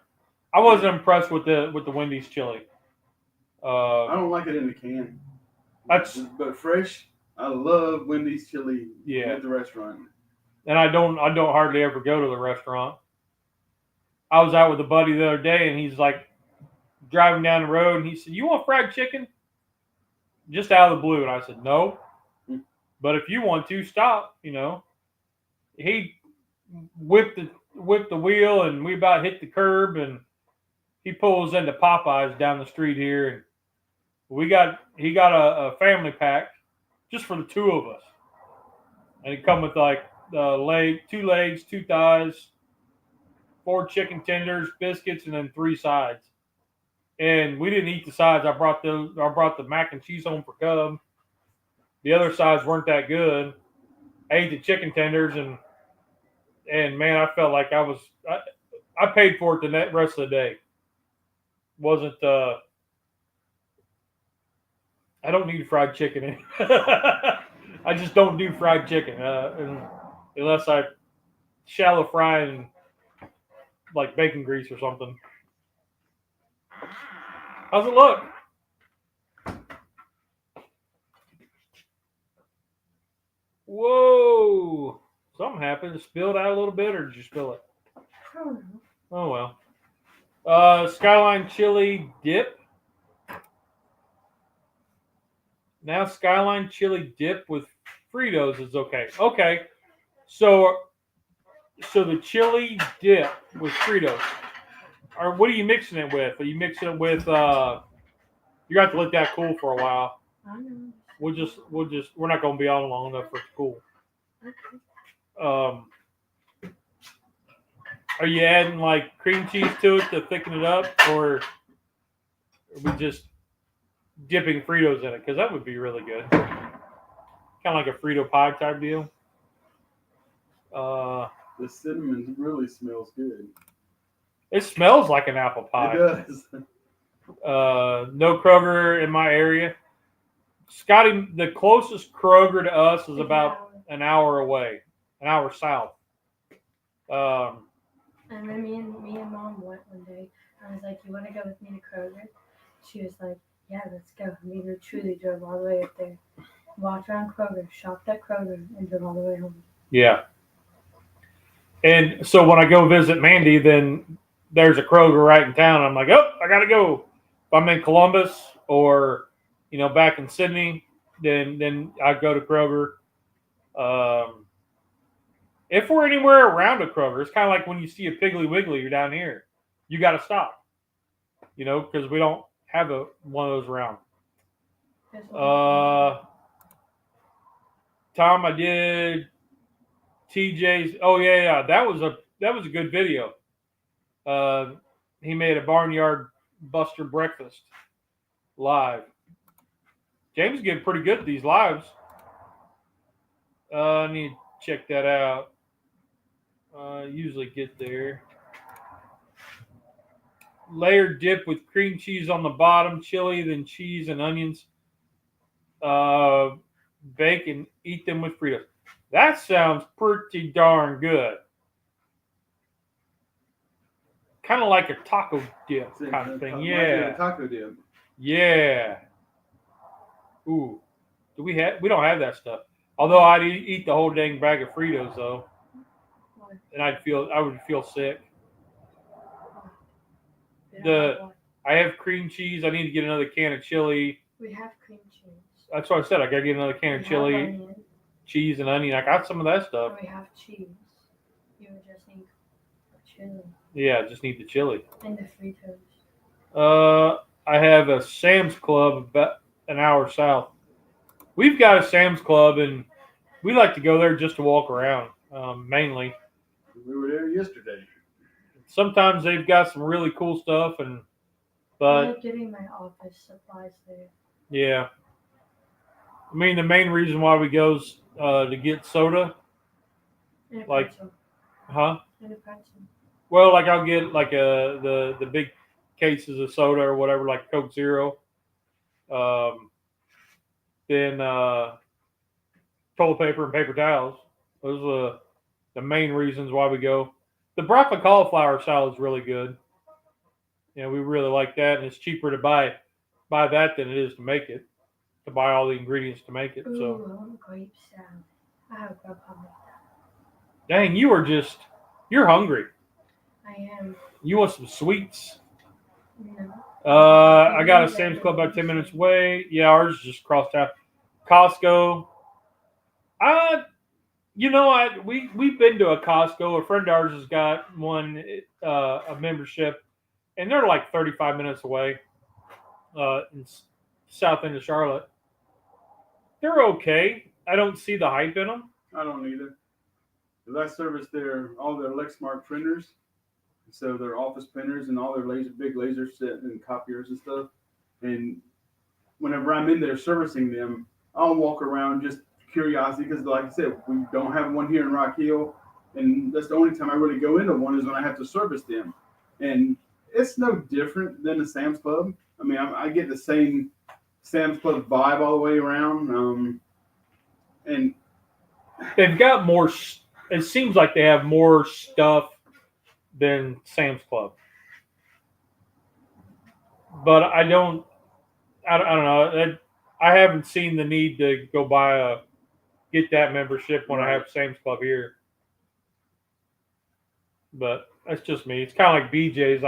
I wasn't impressed with the Wendy's chili. I don't like it in a can. But fresh. I love Wendy's chili at the restaurant. And I don't hardly ever go to the restaurant. I was out with a buddy the other day, and he's like driving down the road, and he said, "You want fried chicken?" Just out of the blue, and I said, "No, but if you want to, stop." He whipped the wheel, and we about hit the curb, and he pulls into Popeyes down the street here, and he got a family pack just for the 2 of us, and it come with like 2 legs, 2 thighs, 4 chicken tenders, biscuits, and then 3 sides. And we didn't eat the sides. I brought the mac and cheese home for Cub. The other sides weren't that good. I ate the chicken tenders, and man, I felt like I paid for it the rest of the day. Wasn't I don't need fried chicken. I just don't do fried chicken unless I shallow fry in like bacon grease or something. How's it look? Whoa! Something happened. It spilled out a little bit, or did you spill it? I don't know. Oh well. Skyline chili dip. Now Skyline chili dip with Fritos is okay. Okay, so the chili dip with Fritos. Or what are you mixing it with? Are you mixing it with? You have to let that cool for a while. I know. We're not going to be on long enough for it to cool. Okay. Are you adding like cream cheese to it to thicken it up, or are we just dipping Fritos in it? Because that would be really good. Kind of like a Frito pie type deal. The cinnamon really smells good. It smells like an apple pie. It does. No Kroger in my area. Scotty, the closest Kroger to us is about an hour away, an hour south. And then me and Mom went one day. I was like, "You want to go with me to Kroger?" She was like, "Yeah, let's go." Me and her truly drove all the way up there, walked around Kroger, shopped at Kroger, and drove all the way home. Yeah. And so when I go visit Mandy, then there's a Kroger right in town. I'm like, "Oh, I gotta go." If I'm in Columbus or back in Sydney, then I go to Kroger. If we're anywhere around a Kroger, it's kind of like when you see a Piggly Wiggly, you're down here. You got to stop, because we don't have one of those around. Tom, I did TJ's. Oh yeah, that was a good video. He made a Barnyard Buster breakfast live. James is getting pretty good at these lives. I need to check that out. Usually get there. Layered dip with cream cheese on the bottom, chili, then cheese and onions. Bake and eat them with Fritos. That sounds pretty darn good. Kind of like a taco dip kind of thing. Yeah. Taco dip. Yeah. Ooh. We don't have that stuff. Although I'd eat the whole dang bag of Fritos though. And I would feel sick. I have cream cheese. I need to get another can of chili. We have cream cheese. That's what I said. I gotta get another can of chili, onion. Cheese, and onion. I got some of that stuff. We have cheese. You would just need chili. Yeah, I just need the chili. And the Fritos. I have a Sam's Club an hour south. We've got a Sam's Club, and we like to go there just to walk around, mainly. We were there yesterday. Sometimes they've got some really cool stuff, I'm getting my office supplies there. yeah. I mean, the main reason why we go is to get soda. And a Like- pretzel. Huh? And a pretzel. Well, like I'll get like the big cases of soda or whatever, like Coke Zero. Then toilet paper and paper towels. Those are the main reasons why we go. The broccoli cauliflower salad is really good. You know, we really like that, and it's cheaper to buy that than it is to make it. To buy all the ingredients to make it. Ooh, So, I want grape salad. I have grandpa make that. dang, you're hungry. I am. You want some sweets? No. I got a Sam's Club about 10 minutes away. Yeah, ours is just across town. Costco. We've been to a Costco. A friend of ours has got one, a membership, and they're like 35 minutes away, in south end of Charlotte. They're okay. I don't see the hype in them. I don't either. Because I service all their Lexmark printers. So their office printers and all their big laser set and copiers and stuff. And whenever I'm in there servicing them, I'll walk around just curiosity because, like I said, we don't have one here in Rock Hill, and that's the only time I really go into one is when I have to service them. And it's no different than a Sam's Club. I mean, I get the same Sam's Club vibe all the way around. And They've got more. It seems like they have more stuff than Sam's Club, but I don't know. I haven't seen the need to go get that membership when I have Sam's Club here. But that's just me. It's kind of like BJ's.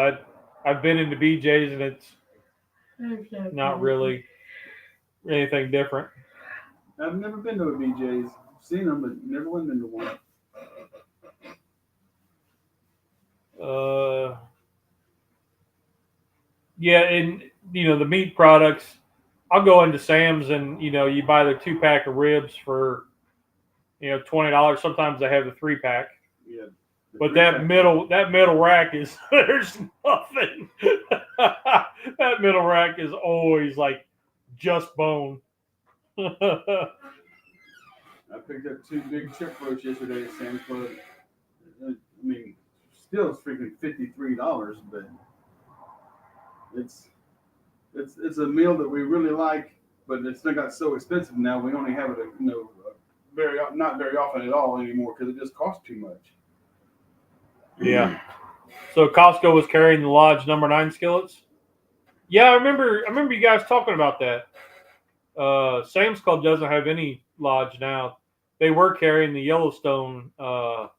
I've been into BJ's, and it's not really anything different. I've never been to a BJ's. I've seen them, but never went into one. Yeah, and the meat products. I'll go into Sam's, and you buy the 2-pack of ribs for $20. Sometimes they have the 3-pack. Yeah. But that middle rack is there's nothing. That middle rack is always like just bone. I picked up 2 big chip roasts yesterday at Sam's Club. I mean, still it's freaking $53, but it's a meal that we really like, but it's not got so expensive now. We only have it, not very often at all anymore because it just costs too much. Yeah. So Costco was carrying the Lodge number 9 skillets. Yeah, I remember you guys talking about that. Sam's Club doesn't have any Lodge now. They were carrying the Yellowstone. Was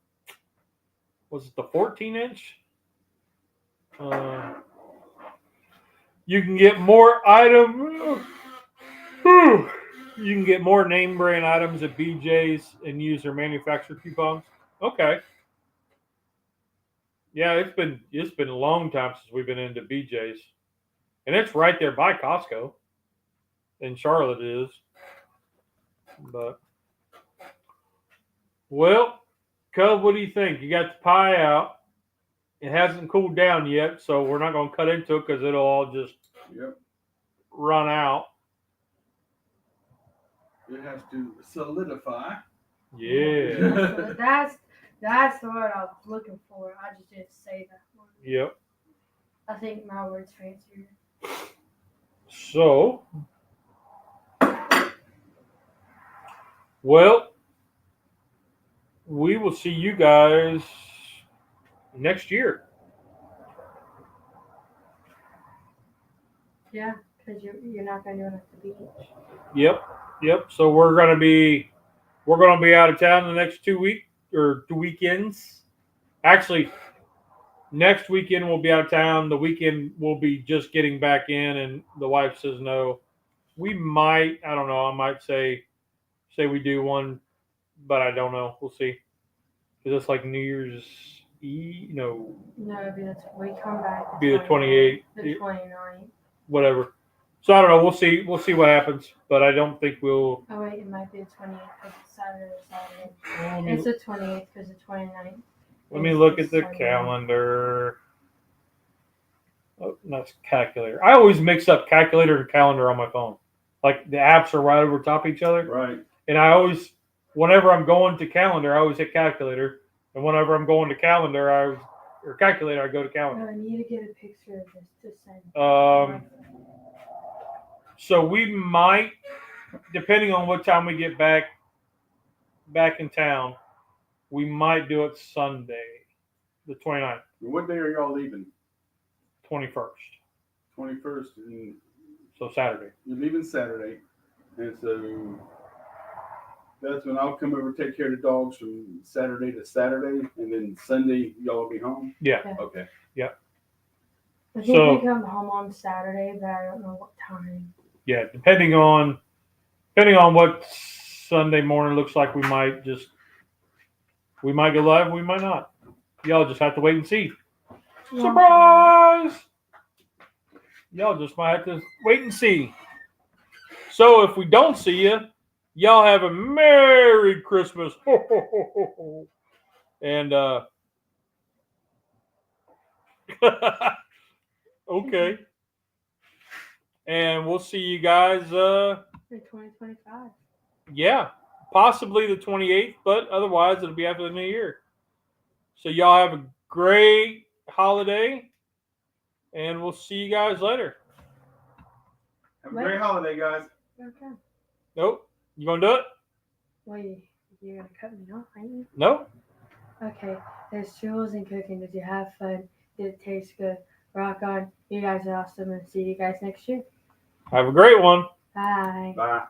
it the 14-inch? You can get more items. You can get more name brand items at BJ's and use their manufacturer coupons. Okay. Yeah, it's been a long time since we've been into BJ's, and it's right there by Costco. In Charlotte, it is. But well, Cub, what do you think? You got the pie out. It hasn't cooled down yet, so we're not going to cut into it because it'll all just run out. It has to solidify. Yeah. That's the word I was looking for. I just didn't say that word. Yep. I think my word's fancier. So, well, we will see you guys next year. Yeah, because you're not going to do it at the beach. Yep. So we're gonna be out of town the next 2 weekends. Actually, next weekend we'll be out of town. The weekend we'll be just getting back in, and the wife says no. We might. I don't know. I might say we do one, but I don't know. We'll see. Because it's like New Year's Eve. No, No, we come back. Be the 28th. The 29th. Whatever. So I don't know. We'll see. We'll see what happens. But I don't think we'll. Oh wait, it might be the 28th because it's Saturday or Saturday. Let It's the 28th because the 29th. me look at the Sunday. calendar. Oh, that's calculator. I always mix up calculator and calendar on my phone. Like the apps are right over top of each other. Right. And I always, whenever I'm going to calendar, I always hit calculator. And whenever I'm going to calendar, or calculator, I go to calendar. I need to get a picture of this to send. So we might, depending on what time we get back in town, we might do it Sunday, the 29th, What day are y'all leaving? 21st. 21st. And So Saturday. you're leaving Saturday. And so that's when I'll come over and take care of the dogs from Saturday to Saturday. And then Sunday, y'all will be home? Yeah. Okay. I think So- we come home on Saturday, but I don't know what time. Yeah, depending on what Sunday morning looks like, we might go live, we might not. Y'all just have to wait and see. Surprise! Y'all just might have to wait and see. So if we don't see you, y'all have a Merry Christmas. And okay. And we'll see you guys In 2025. yeah, possibly the 28th, but otherwise it'll be after the new year. So y'all have a great holiday, and we'll see you guys later. Have a great holiday, guys. Okay. Nope. You gonna do it? Wait, you're gonna cut me off, ain't you? No? Okay. There's tools and cooking. Did you have fun? Did it taste good? Rock on. You guys are awesome, and see you guys next year. Have a great one. Bye. Bye.